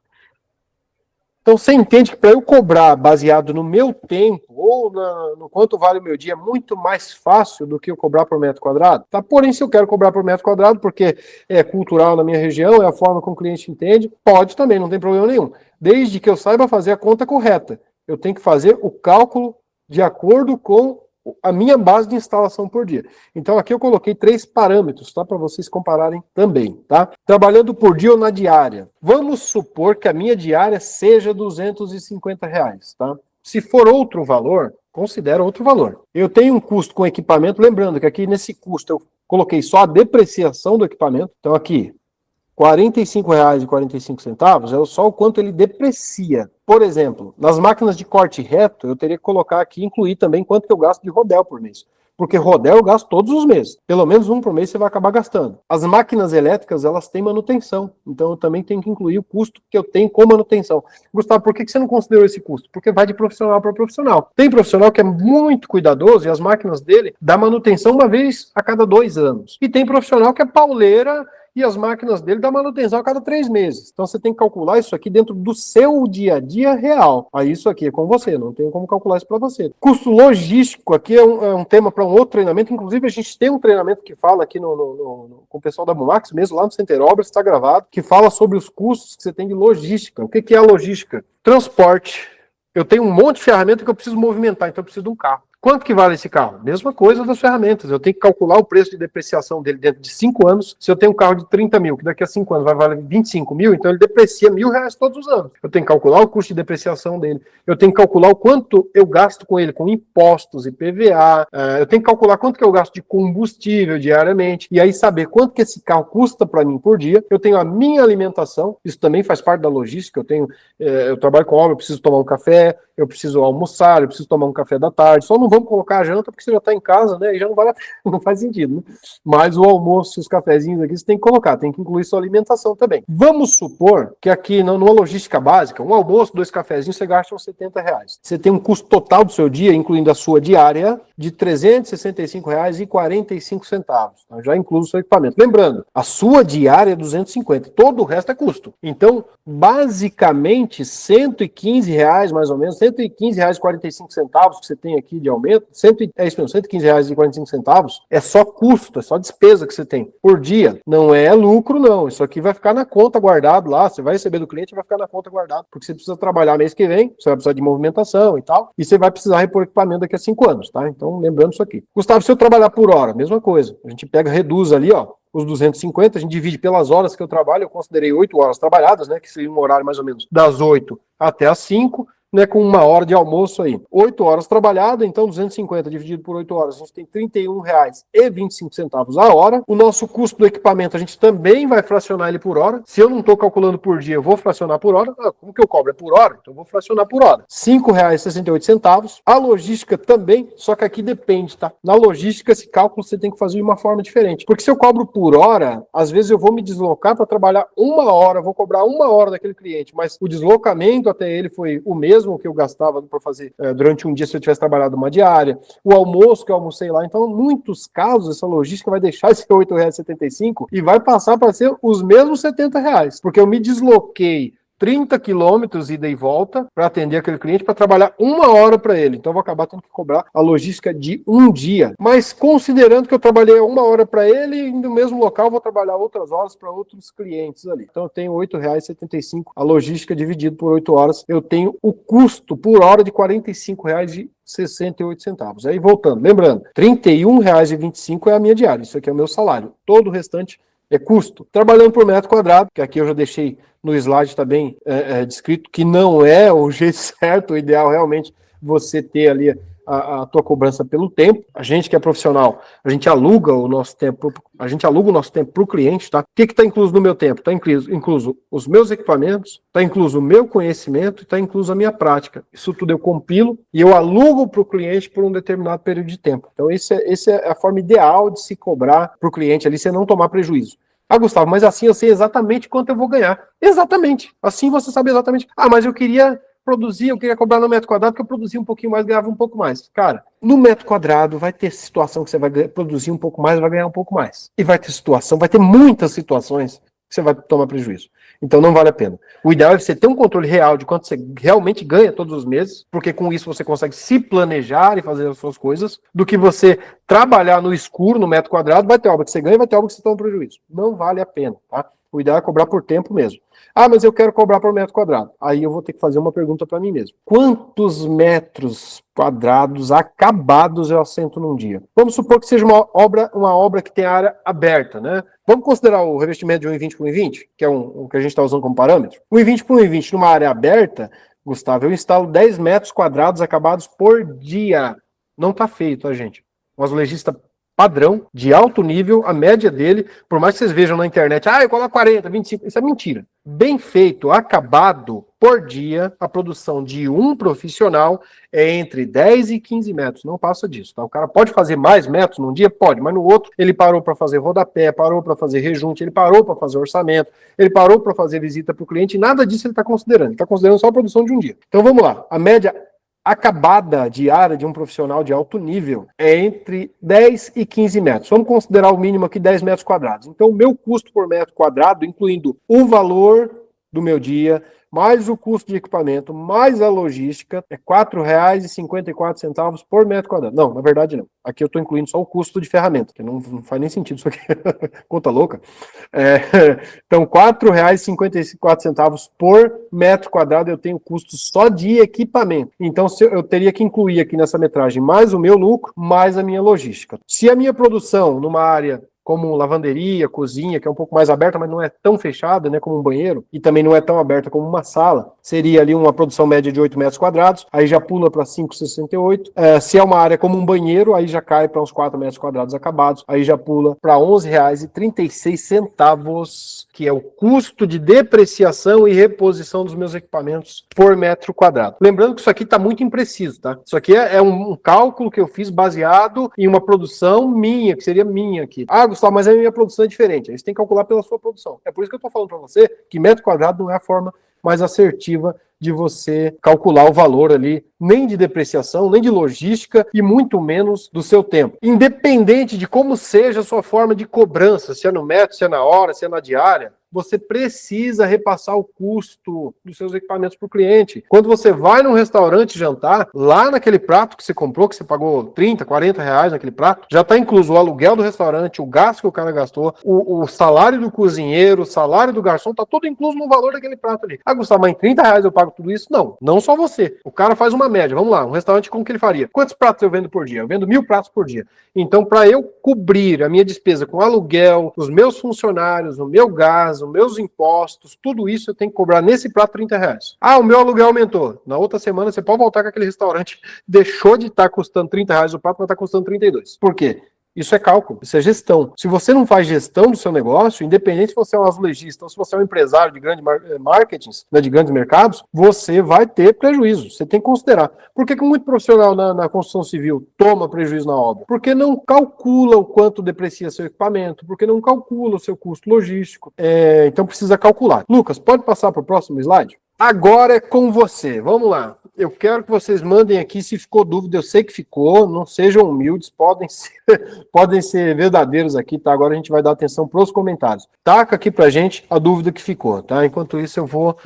[SPEAKER 1] Então você entende que para eu cobrar baseado no meu tempo ou no quanto vale o meu dia é muito mais fácil do que eu cobrar por metro quadrado? Tá? Porém, se eu quero cobrar por metro quadrado, porque é cultural na minha região, é a forma como o cliente entende, pode também, não tem problema nenhum. Desde que eu saiba fazer a conta correta. Eu tenho que fazer o cálculo de acordo com a minha base de instalação por dia. Então aqui eu coloquei 3 parâmetros, tá? Para vocês compararem também, tá? Trabalhando por dia ou na diária. Vamos supor que a minha diária seja R$250, tá? Se for outro valor, considera outro valor. Eu tenho um custo com equipamento, lembrando que aqui nesse custo eu coloquei só a depreciação do equipamento. Então aqui, R$45,45 é só o quanto ele deprecia. Por exemplo, nas máquinas de corte reto, eu teria que colocar aqui, incluir também quanto que eu gasto de rodel por mês. Porque rodel eu gasto todos os meses. Pelo menos um por mês você vai acabar gastando. As máquinas elétricas, elas têm manutenção. Então eu também tenho que incluir o custo que eu tenho com manutenção. Gustavo, por que você não considerou esse custo? Porque vai de profissional para profissional. Tem profissional que é muito cuidadoso e as máquinas dele dá manutenção uma vez a cada 2 anos. E tem profissional que é pauleira e as máquinas dele dão manutenção a cada 3 meses. Então você tem que calcular isso aqui dentro do seu dia a dia real. Aí isso aqui é com você, não tem como calcular isso para você. Custo logístico aqui é um tema para um outro treinamento. Inclusive a gente tem um treinamento que fala aqui com o pessoal da Bumax, mesmo lá no Center Obras, está gravado, que fala sobre os custos que você tem de logística. O que é a logística? Transporte. Eu tenho um monte de ferramenta que eu preciso movimentar, então eu preciso de um carro. Quanto que vale esse carro? Mesma coisa das ferramentas. Eu tenho que calcular o preço de depreciação dele dentro de 5 anos. Se eu tenho um carro de 30 mil, que daqui a 5 anos vai valer 25 mil, então ele deprecia R$1.000 todos os anos. Eu tenho que calcular o custo de depreciação dele. Eu tenho que calcular o quanto eu gasto com ele, com impostos, IPVA. Eu tenho que calcular quanto que eu gasto de combustível diariamente. E aí saber quanto que esse carro custa para mim por dia. Eu tenho a minha alimentação. Isso também faz parte da logística. Eu trabalho com obra, eu preciso tomar um café, eu preciso almoçar, eu preciso tomar um café da tarde. Só não vamos colocar a janta porque você já está em casa, né? E já não faz sentido, né? Mas o almoço e os cafezinhos aqui você tem que colocar, tem que incluir sua alimentação também. Vamos supor que aqui, numa logística básica, um almoço, 2 cafezinhos, você gasta uns R$70. Você tem um custo total do seu dia, incluindo a sua diária, de R$365,45. Então, já inclui o seu equipamento. Lembrando, a sua diária é 250, todo o resto é custo. Então, basicamente, R$115, mais ou menos, R$115,45 que você tem aqui de aumento, R$115,45 é só custo, é só despesa que você tem por dia. Não é lucro, não. Isso aqui vai ficar na conta guardado lá, você vai receber do cliente e vai ficar na conta guardado, porque você precisa trabalhar mês que vem, você vai precisar de movimentação e tal, e você vai precisar repor equipamento daqui a 5 anos, tá? Então, lembrando isso aqui. Gustavo, se eu trabalhar por hora, mesma coisa. A gente pega, reduz ali, ó, os 250, a gente divide pelas horas que eu trabalho, eu considerei 8 horas trabalhadas, né, que seria um horário mais ou menos das 8 até as 5, né, com 1 hora de almoço aí. 8 horas trabalhadas, então 250 dividido por 8 horas, a gente tem R$31,25 a hora. O nosso custo do equipamento, a gente também vai fracionar ele por hora. Se eu não estou calculando por dia, eu vou fracionar por hora. Como que eu cobro? É por hora? Então eu vou fracionar por hora. R$5,68. A logística também, só que aqui depende, tá? Na logística, esse cálculo você tem que fazer de uma forma diferente. Porque se eu cobro por hora, às vezes eu vou me deslocar para trabalhar 1 hora, vou cobrar 1 hora daquele cliente, mas o deslocamento até ele foi o mesmo que eu gastava para fazer durante um dia se eu tivesse trabalhado uma diária, o almoço que eu almocei lá. Então, em muitos casos, essa logística vai deixar esse R$8,75 e vai passar para ser os mesmos R$70, porque eu me desloquei 30 quilômetros ida e volta para atender aquele cliente, para trabalhar 1 hora para ele. Então eu vou acabar tendo que cobrar a logística de um dia. Mas considerando que eu trabalhei 1 hora para ele e no mesmo local eu vou trabalhar outras horas para outros clientes ali. Então eu tenho R$8,75 a logística dividido por 8 horas. Eu tenho o custo por hora de R$45,68. Aí voltando, lembrando, R$31,25 é a minha diária. Isso aqui é o meu salário. Todo o restante é custo. Trabalhando por metro quadrado, que aqui eu já deixei no slide também descrito, que não é o jeito certo, o ideal realmente você ter ali a tua cobrança pelo tempo. A gente que é profissional, a gente aluga o nosso tempo para o cliente, tá? O que está incluso no meu tempo? Está incluso os meus equipamentos, está incluso o meu conhecimento, está incluso a minha prática. Isso tudo eu compilo e eu alugo para o cliente por um determinado período de tempo. Então, essa é a forma ideal de se cobrar para o cliente ali, sem não tomar prejuízo. Ah, Gustavo, mas assim eu sei exatamente quanto eu vou ganhar. Exatamente. Assim você sabe exatamente. Ah, mas eu queria cobrar no metro quadrado, porque eu produzia um pouquinho mais, ganhava um pouco mais. Cara, no metro quadrado vai ter situação que você vai produzir um pouco mais, vai ganhar um pouco mais. E vai ter muitas situações que você vai tomar prejuízo. Então não vale a pena. O ideal é você ter um controle real de quanto você realmente ganha todos os meses, porque com isso você consegue se planejar e fazer as suas coisas, do que você trabalhar no escuro, no metro quadrado, vai ter obra que você ganha e vai ter obra que você toma prejuízo. Não vale a pena, tá? O ideal é cobrar por tempo mesmo. Ah, mas eu quero cobrar por metro quadrado. Aí eu vou ter que fazer uma pergunta para mim mesmo. Quantos metros quadrados acabados eu assento num dia? Vamos supor que seja uma obra que tem área aberta, né? Vamos considerar o revestimento de 1,20 por 1,20, que é o que a gente está usando como parâmetro. 1,20 por 1,20 numa área aberta, Gustavo, eu instalo 10 metros quadrados acabados por dia. Não tá feio, tá, gente? O azulejista padrão, de alto nível, a média dele, por mais que vocês vejam na internet, eu coloco 40, 25, isso é mentira. Bem feito, acabado, por dia, a produção de um profissional é entre 10 e 15 metros, não passa disso, tá? O cara pode fazer mais metros num dia? Pode, mas no outro ele parou para fazer rodapé, parou para fazer rejunte, ele parou para fazer orçamento, ele parou para fazer visita para o cliente, e nada disso ele está considerando, ele está considerando só a produção de um dia. Então vamos lá, a média acabada diária de um profissional de alto nível é entre 10 e 15 metros. Vamos considerar o mínimo aqui 10 metros quadrados. Então, o meu custo por metro quadrado, incluindo o valor do meu dia, mais o custo de equipamento, mais a logística, é R$4,54 por metro quadrado. Não, na verdade não. Aqui eu estou incluindo só o custo de ferramenta, que não faz nem sentido isso aqui. Conta louca. Então, R$4,54 por metro quadrado eu tenho custo só de equipamento. Então, eu teria que incluir aqui nessa metragem mais o meu lucro, mais a minha logística. Se a minha produção numa área como lavanderia, cozinha, que é um pouco mais aberta, mas não é tão fechada, né, como um banheiro, e também não é tão aberta como uma sala, seria ali uma produção média de 8 metros quadrados, aí já pula para 5,68. Se é uma área como um banheiro, aí já cai para uns 4 metros quadrados acabados, aí já pula para R$11,36, que é o custo de depreciação e reposição dos meus equipamentos por metro quadrado. Lembrando que isso aqui está muito impreciso, tá? Isso aqui é um cálculo que eu fiz baseado em uma produção minha, que seria minha aqui. Ah, Gustavo, mas a minha produção é diferente. Aí você tem que calcular pela sua produção. É por isso que eu estou falando para você que metro quadrado não é a forma mais assertiva de você calcular o valor ali, nem de depreciação, nem de logística e muito menos do seu tempo. Independente de como seja a sua forma de cobrança, se é no metro, se é na hora, se é na diária, você precisa repassar o custo dos seus equipamentos para o cliente. Quando você vai num restaurante jantar, lá naquele prato que você comprou, que você pagou 30, 40 reais naquele prato, já está incluso o aluguel do restaurante, o gasto que o cara gastou, o salário do cozinheiro, o salário do garçom, tá tudo incluso no valor daquele prato ali. Ah, Gustavo, mas em 30 reais eu pago tudo isso? Não, não só você. O cara faz uma média. Vamos lá, um restaurante, como que ele faria? Quantos pratos eu vendo por dia? Eu vendo 1.000 pratos por dia. Então, para eu cobrir a minha despesa com aluguel, os meus funcionários, o meu gás, os meus impostos, tudo isso eu tenho que cobrar nesse prato 30 reais. Ah, o meu aluguel aumentou. Na outra semana você pode voltar com aquele restaurante, deixou de estar custando 30 reais o prato, vai estar custando 32. Por quê? Isso é cálculo, isso é gestão. Se você não faz gestão do seu negócio, independente se você é um azulejista ou se você é um empresário de grande marketing, né, de grandes mercados, você vai ter prejuízo. Você tem que considerar. Por que muito profissional na construção civil toma prejuízo na obra? Porque não calcula o quanto deprecia seu equipamento, porque não calcula o seu custo logístico. Então precisa calcular. Lucas, pode passar para o próximo slide? Agora é com você. Vamos lá. Eu quero que vocês mandem aqui se ficou dúvida. Eu sei que ficou. Não sejam humildes. Podem ser verdadeiros aqui, tá? Agora a gente vai dar atenção para os comentários. Taca aqui pra gente a dúvida que ficou, tá? Enquanto isso eu vou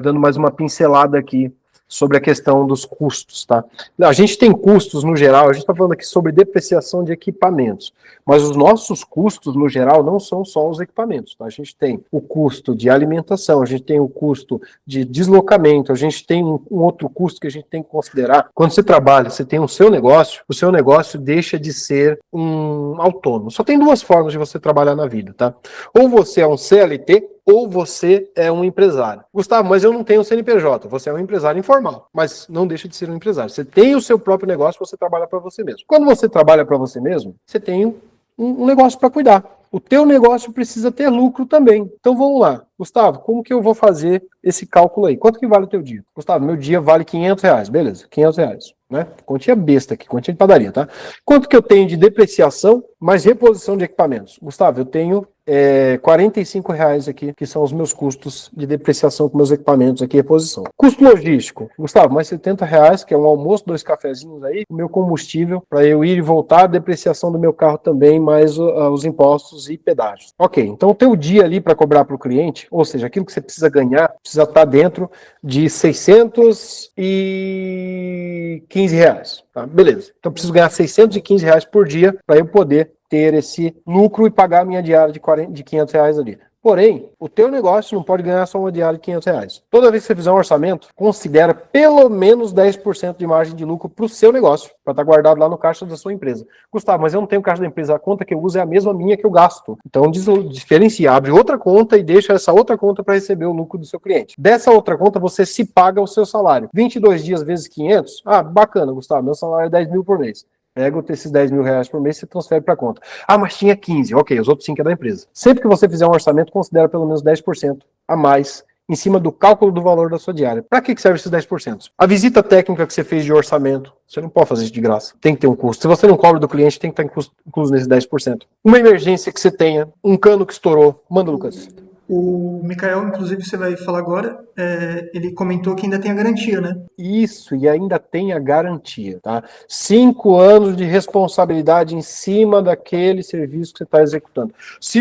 [SPEAKER 1] dando mais uma pincelada aqui sobre a questão dos custos, tá? A gente tem custos no geral, a gente está falando aqui sobre depreciação de equipamentos, mas os nossos custos no geral não são só os equipamentos, tá? A gente tem o custo de alimentação, a gente tem o custo de deslocamento, a gente tem um outro custo que a gente tem que considerar. Quando você trabalha, você tem o seu negócio deixa de ser um autônomo. Só tem duas formas de você trabalhar na vida, tá? Ou você é um CLT, ou você é um empresário. Gustavo, mas eu não tenho CNPJ. Você é um empresário informal, mas não deixa de ser um empresário. Você tem o seu próprio negócio, você trabalha para você mesmo. Quando você trabalha para você mesmo, você tem um negócio para cuidar. O teu negócio precisa ter lucro também. Então vamos lá. Gustavo, como que eu vou fazer esse cálculo aí? Quanto que vale o teu dia? Gustavo, meu dia vale 500 reais. Beleza, 500 reais. Né? Continha besta aqui, continha de padaria, tá? Quanto que eu tenho de depreciação mais reposição de equipamentos? Gustavo, eu tenho 45 reais aqui, que são os meus custos de depreciação com meus equipamentos aqui, reposição. Custo logístico, Gustavo, mais 70 reais, que é um almoço, 2 cafezinhos aí, o meu combustível, para eu ir e voltar, a depreciação do meu carro também, mais os impostos e pedágios. Ok, então o teu dia ali para cobrar para o cliente, ou seja, aquilo que você precisa ganhar, precisa estar dentro de 615 reais, tá? Beleza, então eu preciso ganhar 615 reais por dia para eu poder ter esse lucro e pagar a minha diária de 500 reais ali. Porém, o teu negócio não pode ganhar só uma diária de 500 reais. Toda vez que você fizer um orçamento, considera pelo menos 10% de margem de lucro para o seu negócio, para estar guardado lá no caixa da sua empresa. Gustavo, mas eu não tenho caixa da empresa, a conta que eu uso é a mesma minha que eu gasto. Então, diferencia, abre outra conta e deixa essa outra conta para receber o lucro do seu cliente. Dessa outra conta, você se paga o seu salário. 22 dias vezes 500? Ah, bacana, Gustavo, meu salário é 10 mil por mês. Pega esses 10 mil reais por mês e transfere para a conta. Ah, mas tinha 15. Ok, os outros 5 é da empresa. Sempre que você fizer um orçamento, considera pelo menos 10% a mais em cima do cálculo do valor da sua diária. Para que serve esses 10%? A visita técnica que você fez de orçamento, você não pode fazer isso de graça. Tem que ter um custo. Se você não cobra do cliente, tem que estar incluso nesses 10%. Uma emergência que você tenha, um cano que estourou. Manda, Lucas.
[SPEAKER 2] O Mikael, inclusive, você vai falar agora, ele comentou que ainda tem a garantia, né?
[SPEAKER 1] Isso, e ainda tem a garantia, tá? 5 anos de responsabilidade em cima daquele serviço que você está executando. Se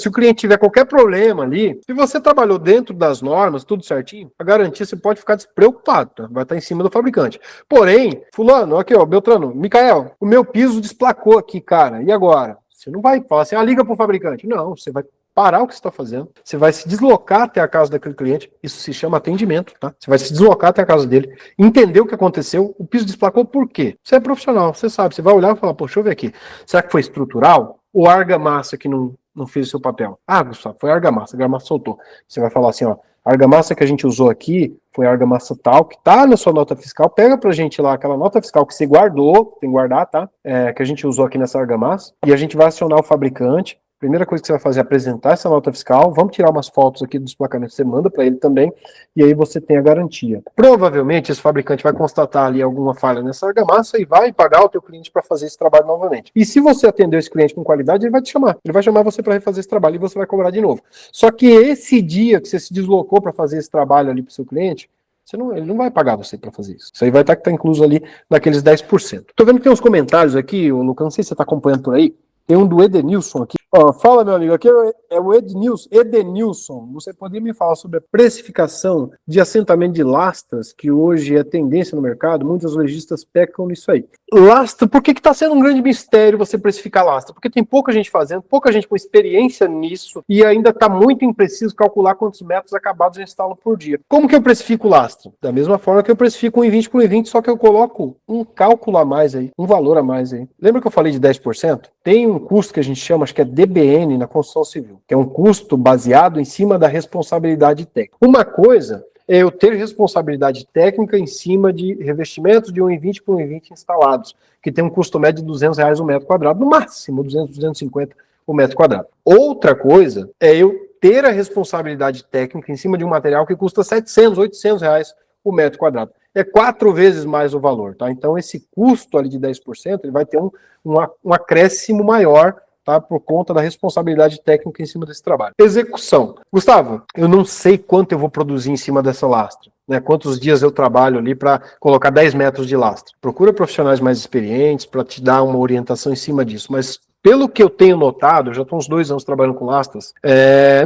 [SPEAKER 1] o cliente tiver qualquer problema ali, se você trabalhou dentro das normas, tudo certinho, a garantia você pode ficar despreocupado, tá? Vai estar em cima do fabricante. Porém, fulano, aqui ó, Beltrano, Mikael, o meu piso desplacou aqui, cara, e agora? Você não vai falar assim, liga pro fabricante. Não, você vai parar o que você está fazendo, você vai se deslocar até a casa daquele cliente, isso se chama atendimento, tá? Você vai se deslocar até a casa dele, entender o que aconteceu, o piso desplacou por quê? Você é profissional, você sabe, você vai olhar e falar, poxa, deixa eu ver aqui, será que foi estrutural? Ou argamassa que não fez o seu papel? Ah, Gustavo, foi argamassa, a argamassa soltou. Você vai falar assim, ó, a argamassa que a gente usou aqui foi a argamassa tal, que tá na sua nota fiscal, pega pra gente lá aquela nota fiscal que você guardou, tem que guardar, tá? Que a gente usou aqui nessa argamassa, e a gente vai acionar o fabricante. Primeira coisa que você vai fazer é apresentar essa nota fiscal, vamos tirar umas fotos aqui do desplacamento, você manda para ele também, e aí você tem a garantia. Provavelmente esse fabricante vai constatar ali alguma falha nessa argamassa e vai pagar o teu cliente para fazer esse trabalho novamente. E se você atender esse cliente com qualidade, ele vai te chamar. Ele vai chamar você para refazer esse trabalho e você vai cobrar de novo. Só que esse dia que você se deslocou para fazer esse trabalho ali para o seu cliente, ele não vai pagar você para fazer isso. Isso aí vai estar incluso ali naqueles 10%. Tô vendo que tem uns comentários aqui, Lucas, não sei se você está acompanhando por aí, tem um do Edenilson aqui. Ó, fala, meu amigo, aqui é o Edenilson. Você poderia me falar sobre a precificação de assentamento de lastras, que hoje é tendência no mercado? Muitos lojistas pecam nisso aí. Lastra, por que está sendo um grande mistério você precificar lastra? Porque tem pouca gente fazendo, pouca gente com experiência nisso, e ainda está muito impreciso calcular quantos metros acabados eu instalo por dia. Como que eu precifico lastra? Da mesma forma que eu precifico um E20 por E20, só que eu coloco um cálculo a mais aí, um valor a mais aí. Lembra que eu falei de 10%? Tem um custo que a gente chama, acho que é DBN na construção civil, que é um custo baseado em cima da responsabilidade técnica. Uma coisa é eu ter responsabilidade técnica em cima de revestimentos de 1,20 por 1,20 instalados, que tem um custo médio de R$200 o metro quadrado, no máximo 200, 250 o metro quadrado. Outra coisa é eu ter a responsabilidade técnica em cima de um material que custa R$700, R$800 o metro quadrado. É 4 vezes mais o valor, tá? Então esse custo ali de 10%, ele vai ter um acréscimo maior, tá, por conta da responsabilidade técnica em cima desse trabalho. Execução. Gustavo, eu não sei quanto eu vou produzir em cima dessa lastra, né? Quantos dias eu trabalho ali para colocar 10 metros de lastra. Procura profissionais mais experientes para te dar uma orientação em cima disso, mas pelo que eu tenho notado, eu já estou uns 2 anos trabalhando com lastras,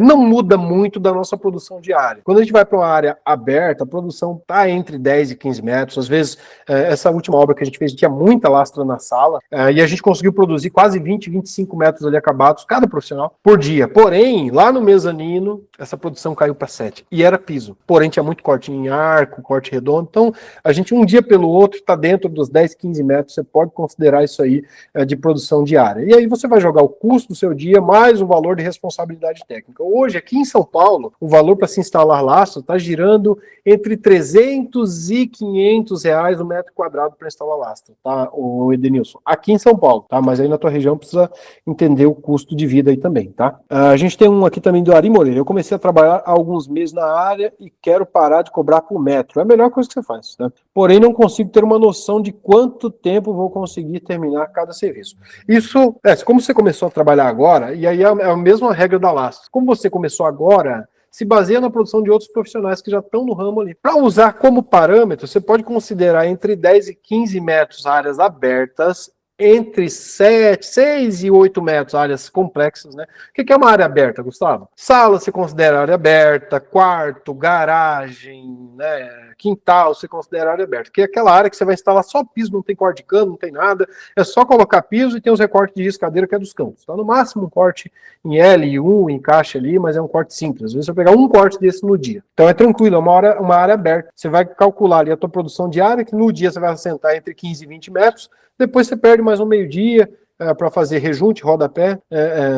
[SPEAKER 1] não muda muito da nossa produção diária. Quando a gente vai para uma área aberta, a produção está entre 10 e 15 metros. Às vezes, essa última obra que a gente fez tinha muita lastra na sala, e a gente conseguiu produzir quase 20, 25 metros ali acabados, cada profissional, por dia. Porém, lá no mezanino, essa produção caiu para 7, e era piso. Porém, tinha muito corte em arco, corte redondo. Então, a gente um dia pelo outro está dentro dos 10, 15 metros. Você pode considerar isso aí de produção diária. E aí você vai jogar o custo do seu dia mais o valor de responsabilidade técnica. Hoje, aqui em São Paulo, o valor para se instalar laço está girando entre 300 e 500 reais o metro quadrado para instalar lastra, tá, o Edenilson? Aqui em São Paulo, tá? Mas aí na tua região precisa entender o custo de vida aí também, tá? A gente tem um aqui também do Ari Moreira. Eu comecei a trabalhar há alguns meses na área e quero parar de cobrar por metro. É a melhor coisa que você faz, né? Porém, não consigo ter uma noção de quanto tempo vou conseguir terminar cada serviço. Isso, como você começou a trabalhar agora, e aí é a mesma regra da Lastra. Como você começou agora, se baseia na produção de outros profissionais que já estão no ramo ali. Para usar como parâmetro, você pode considerar entre 10 e 15 metros áreas abertas, entre 6 e 8 metros, áreas complexas, né? O que é uma área aberta, Gustavo? Sala se considera área aberta, quarto, garagem, né? Quintal se considera área aberta, que é aquela área que você vai instalar só piso, não tem corte de cano, não tem nada, é só colocar piso e tem os recortes de riscadeira que é dos cantos. Tá? No máximo um corte em L e U, encaixe ali, mas é um corte simples. Às vezes você vai pegar um corte desse no dia. Então é tranquilo, é uma área aberta. Você vai calcular ali a tua produção diária, que no dia você vai assentar entre 15 e 20 metros, depois você perde mais um meio-dia para fazer rejunte, rodapé,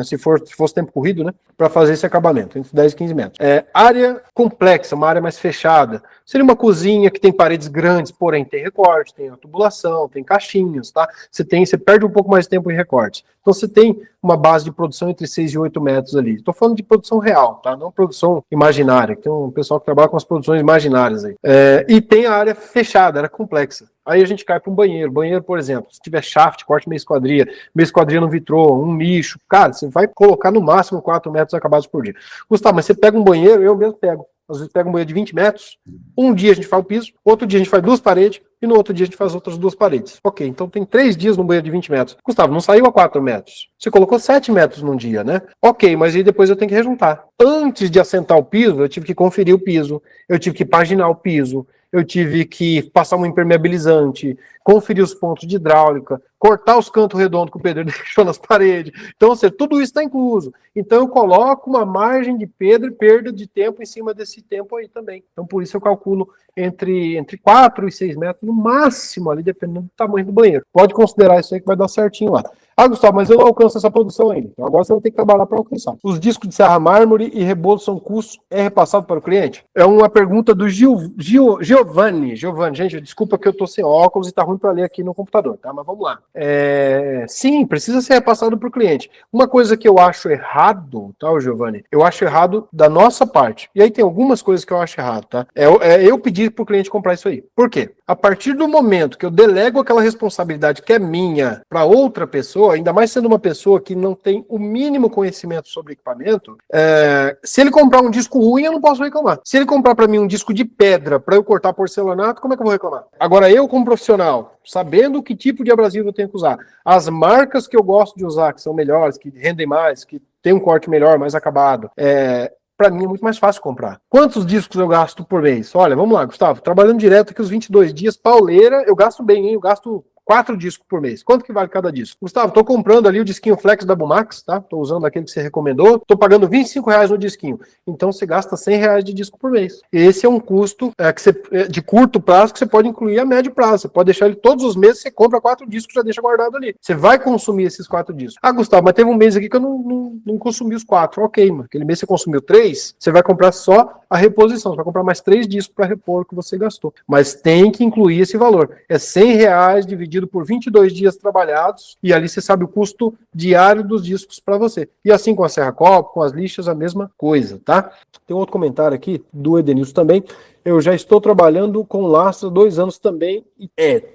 [SPEAKER 1] se fosse tempo corrido, né? Para fazer esse acabamento, entre 10 e 15 metros. Área complexa, uma área mais fechada. Seria uma cozinha que tem paredes grandes, porém tem recorte, tem a tubulação, tem caixinhas, tá? Você perde um pouco mais de tempo em recorte. Então você tem uma base de produção entre 6 e 8 metros ali. Estou falando de produção real, tá? Não produção imaginária. Tem um pessoal que trabalha com as produções imaginárias aí. E tem a área fechada, área complexa. Aí a gente cai para um banheiro. Banheiro, por exemplo, se tiver shaft, corte meia esquadria no vitrô, um nicho, cara, você vai colocar no máximo 4 metros acabados por dia. Gustavo, mas você pega um banheiro, eu mesmo pego. Às vezes pega um banheiro de 20 metros, um dia a gente faz o piso, outro dia a gente faz 2 paredes, e no outro dia a gente faz outras 2 paredes. Ok, então tem 3 dias no banheiro de 20 metros. Gustavo, não saiu a 4 metros. Você colocou 7 metros num dia, né? Ok, mas aí depois eu tenho que rejuntar. Antes de assentar o piso, eu tive que conferir o piso, eu tive que paginar o piso, eu tive que passar um impermeabilizante, conferir os pontos de hidráulica, cortar os cantos redondos que o pedreiro deixou nas paredes. Então, tudo isso está incluso. Então, eu coloco uma margem de perda de tempo em cima desse tempo aí também. Então, por isso eu calculo entre 4 e 6 metros, no máximo ali, dependendo do tamanho do banheiro. Pode considerar isso aí que vai dar certinho lá. Ah, Gustavo, mas eu não alcanço essa produção ainda. Então agora você vai ter que trabalhar para alcançar. Os discos de serra mármore e rebolo são custos, é repassado para o cliente? É uma pergunta do Giovanni. Giovanni, gente, desculpa que eu tô sem óculos e tá ruim para ler aqui no computador, tá? Mas vamos lá. Sim, precisa ser repassado para o cliente. Uma coisa que eu acho errado, tá, Giovanni? Eu acho errado da nossa parte. E aí tem algumas coisas que eu acho errado, tá? Eu pedir para o cliente comprar isso aí. Por quê? A partir do momento que eu delego aquela responsabilidade que é minha para outra pessoa, pessoa, ainda mais sendo uma pessoa que não tem o mínimo conhecimento sobre equipamento, se ele comprar um disco ruim, eu não posso reclamar. Se ele comprar para mim um disco de pedra para eu cortar porcelanato, como é que eu vou reclamar? Agora, eu como profissional, sabendo que tipo de abrasivo eu tenho que usar, as marcas que eu gosto de usar, que são melhores, que rendem mais, que tem um corte melhor, mais acabado, para mim é muito mais fácil comprar. Quantos discos eu gasto por mês? Olha, vamos lá, Gustavo, trabalhando direto aqui os 22 dias, pauleira, eu gasto bem, hein? Eu gasto 4 discos por mês. Quanto que vale cada disco? Gustavo, tô comprando ali o disquinho Flex da Bumax, tá? Tô usando aquele que você recomendou, tô pagando R$ 25 no disquinho. Então você gasta R$ 100 de disco por mês. Esse é um custo de curto prazo que você pode incluir a médio prazo. Você pode deixar ele todos os meses, você compra 4 discos, já deixa guardado ali. Você vai consumir esses 4 discos. Ah, Gustavo, mas teve um mês aqui que eu não consumi os 4. Ok, mano. Aquele mês você consumiu 3, você vai comprar só a reposição. Você vai comprar mais 3 discos para repor o que você gastou. Mas tem que incluir esse valor. É R$ 100 dividido por 22 dias trabalhados, e ali você sabe o custo diário dos discos para você. E assim com a Serra Copo, com as lixas, a mesma coisa, tá? Tem um outro comentário aqui do Edenilson também. Eu já estou trabalhando com lastro há 2 anos também.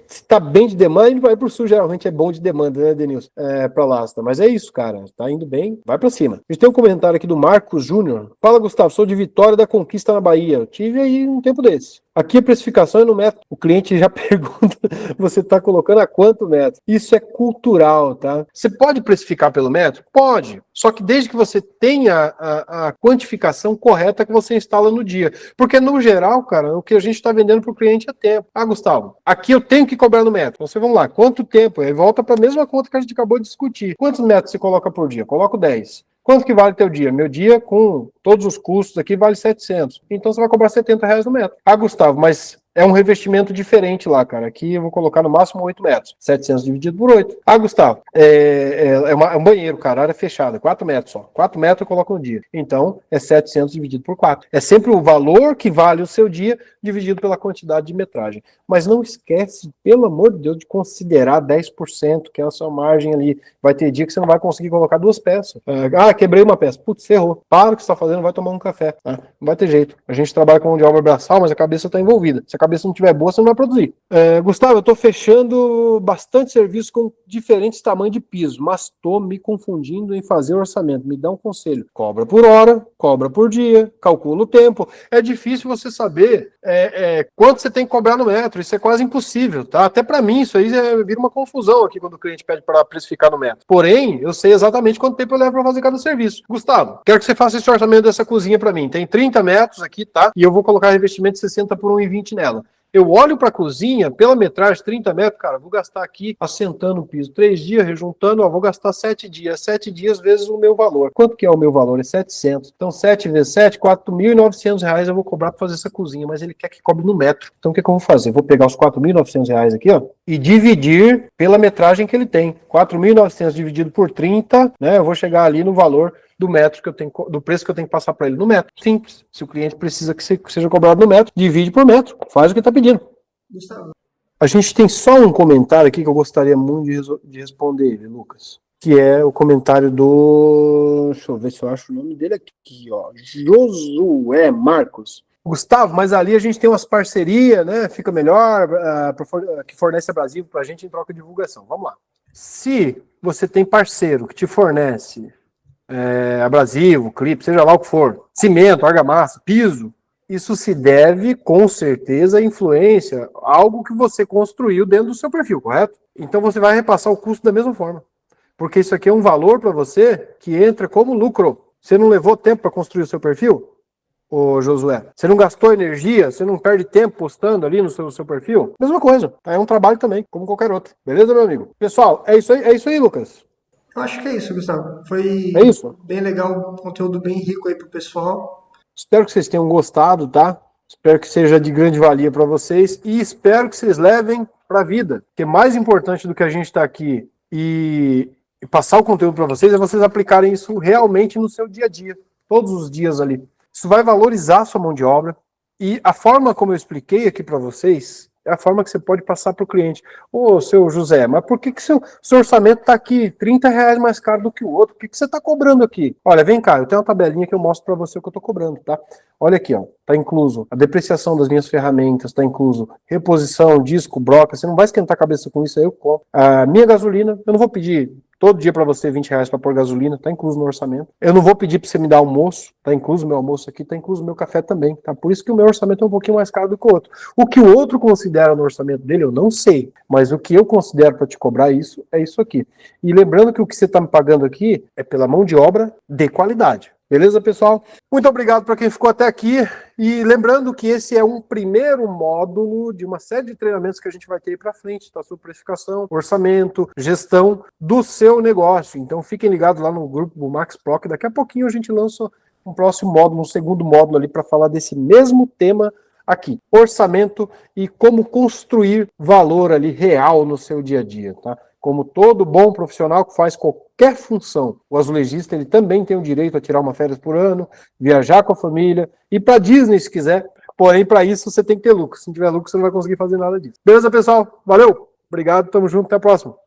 [SPEAKER 1] Se tá bem de demanda, ele vai pro sul, geralmente é bom de demanda, né, Denilson? Pra lastra. Mas é isso, cara. Tá indo bem, vai pra cima. A gente tem um comentário aqui do Marcos Júnior. Fala, Gustavo, sou de Vitória da Conquista na Bahia. Eu tive aí um tempo desse. Aqui a precificação é no metro. O cliente já pergunta, você está colocando a quanto metro? Isso é cultural, tá? Você pode precificar pelo metro? Pode. Só que desde que você tenha a quantificação correta que você instala no dia. Porque no geral, cara, o que a gente está vendendo para o cliente é tempo. Ah, Gustavo, aqui eu tenho que cobrar no metro. Então você, vamos lá, quanto tempo? Aí volta para a mesma conta que a gente acabou de discutir. Quantos metros você coloca por dia? Coloco 10. Quanto que vale teu dia? Meu dia, com todos os custos aqui, vale 700. Então você vai cobrar R$ 70 no metro. Ah, Gustavo, mas é um revestimento diferente lá, cara. Aqui eu vou colocar no máximo 8 metros. 700 dividido por 8. Ah, Gustavo, é um banheiro, cara, área fechada. 4 metros só. 4 metros eu coloco no dia. Então, é 700 dividido por 4. É sempre o valor que vale o seu dia dividido pela quantidade de metragem. Mas não esquece, pelo amor de Deus, de considerar 10%, que é a sua margem ali. Vai ter dia que você não vai conseguir colocar 2 peças. Quebrei uma peça. Putz, ferrou. Para o que você está fazendo, vai tomar um café. Tá? Não vai ter jeito. A gente trabalha com mão de obra braçal, mas a cabeça está envolvida. Se a cabeça não estiver boa, você não vai produzir. Gustavo, eu estou fechando bastante serviço com diferentes tamanhos de piso, mas estou me confundindo em fazer orçamento. Me dá um conselho. Cobra por hora, cobra por dia, calcula o tempo. É difícil você saber quanto você tem que cobrar no metro. Isso é quase impossível, tá? Até para mim, isso aí vira uma confusão aqui quando o cliente pede para precificar no metro. Porém, eu sei exatamente quanto tempo eu levo para fazer cada serviço. Gustavo, quero que você faça esse orçamento dessa cozinha para mim. Tem 30 metros aqui, tá? E eu vou colocar revestimento de 60 por 1,20 nela. Eu olho para a cozinha, pela metragem, 30 metros, cara, vou gastar aqui assentando o piso. 3 dias, rejuntando, vou gastar 7 dias. 7 dias vezes o meu valor. Quanto que é o meu valor? É 700. Então, 7 vezes 7, R$ 4.900 eu vou cobrar para fazer essa cozinha, mas ele quer que cobre no metro. Então, o que eu vou fazer? Eu vou pegar os R$ 4.900 aqui, ó, e dividir pela metragem que ele tem. 4.900 dividido por 30, né? Eu vou chegar ali no valor do metro que eu tenho, do preço que eu tenho que passar para ele no metro. Simples. Se o cliente precisa que seja cobrado no metro, divide por metro. Faz o que está pedindo.
[SPEAKER 2] Gustavo.
[SPEAKER 1] A gente tem só um comentário aqui que eu gostaria muito de responder, Lucas. Que é o comentário do... Deixa eu ver se eu acho o nome dele aqui, ó. Josué Marcos. Gustavo, mas ali a gente tem umas parcerias, né? Fica melhor, que fornece abrasivo para a gente em troca de divulgação. Vamos lá. Se você tem parceiro que te fornece abrasivo, clipe, seja lá o que for, cimento, argamassa, piso, isso se deve, com certeza, à influência, algo que você construiu dentro do seu perfil, correto? Então você vai repassar o custo da mesma forma. Porque isso aqui é um valor para você que entra como lucro. Você não levou tempo para construir o seu perfil, ô Josué? Você não gastou energia? Você não perde tempo postando ali no seu perfil? Mesma coisa. É um trabalho também, como qualquer outro. Beleza, meu amigo? Pessoal, é isso aí, Lucas.
[SPEAKER 2] Eu acho que é isso, Gustavo. Foi
[SPEAKER 1] É isso?
[SPEAKER 2] bem legal, um conteúdo bem rico aí pro pessoal.
[SPEAKER 1] Espero que vocês tenham gostado, tá? Espero que seja de grande valia para vocês e espero que vocês levem para a vida. O que é mais importante do que a gente estar aqui e passar o conteúdo para vocês é vocês aplicarem isso realmente no seu dia a dia, todos os dias ali. Isso vai valorizar a sua mão de obra e a forma como eu expliquei aqui para vocês é a forma que você pode passar para o cliente. Ô, seu José, mas por que seu orçamento está aqui R$ 30 mais caro do que o outro? O que você está cobrando aqui? Olha, vem cá, eu tenho uma tabelinha que eu mostro para você o que eu estou cobrando, tá? Olha aqui, ó, tá incluso a depreciação das minhas ferramentas, tá incluso reposição, disco, broca, você não vai esquentar a cabeça com isso, aí eu compro. A minha gasolina, eu não vou pedir todo dia para você R$ 20 para pôr gasolina, tá incluso no orçamento. Eu não vou pedir para você me dar almoço, tá incluso meu almoço aqui, tá incluso meu café também, tá? Por isso que o meu orçamento é um pouquinho mais caro do que o outro. O que o outro considera no orçamento dele, eu não sei, mas o que eu considero para te cobrar isso é isso aqui. E lembrando que o que você está me pagando aqui é pela mão de obra de qualidade. Beleza, pessoal? Muito obrigado para quem ficou até aqui. E lembrando que esse é um primeiro módulo de uma série de treinamentos que a gente vai ter aí para frente, tá? Sobre precificação, orçamento, gestão do seu negócio. Então fiquem ligados lá no grupo do Max Pro, que daqui a pouquinho a gente lança um próximo módulo, um segundo módulo ali para falar desse mesmo tema aqui, orçamento e como construir valor ali real no seu dia a dia, tá? Como todo bom profissional que faz qualquer função, o azulejista ele também tem o direito a tirar uma férias por ano, viajar com a família, ir para Disney se quiser, porém para isso você tem que ter lucro, se não tiver lucro você não vai conseguir fazer nada disso. Beleza, pessoal? Valeu! Obrigado, tamo junto, até a próxima!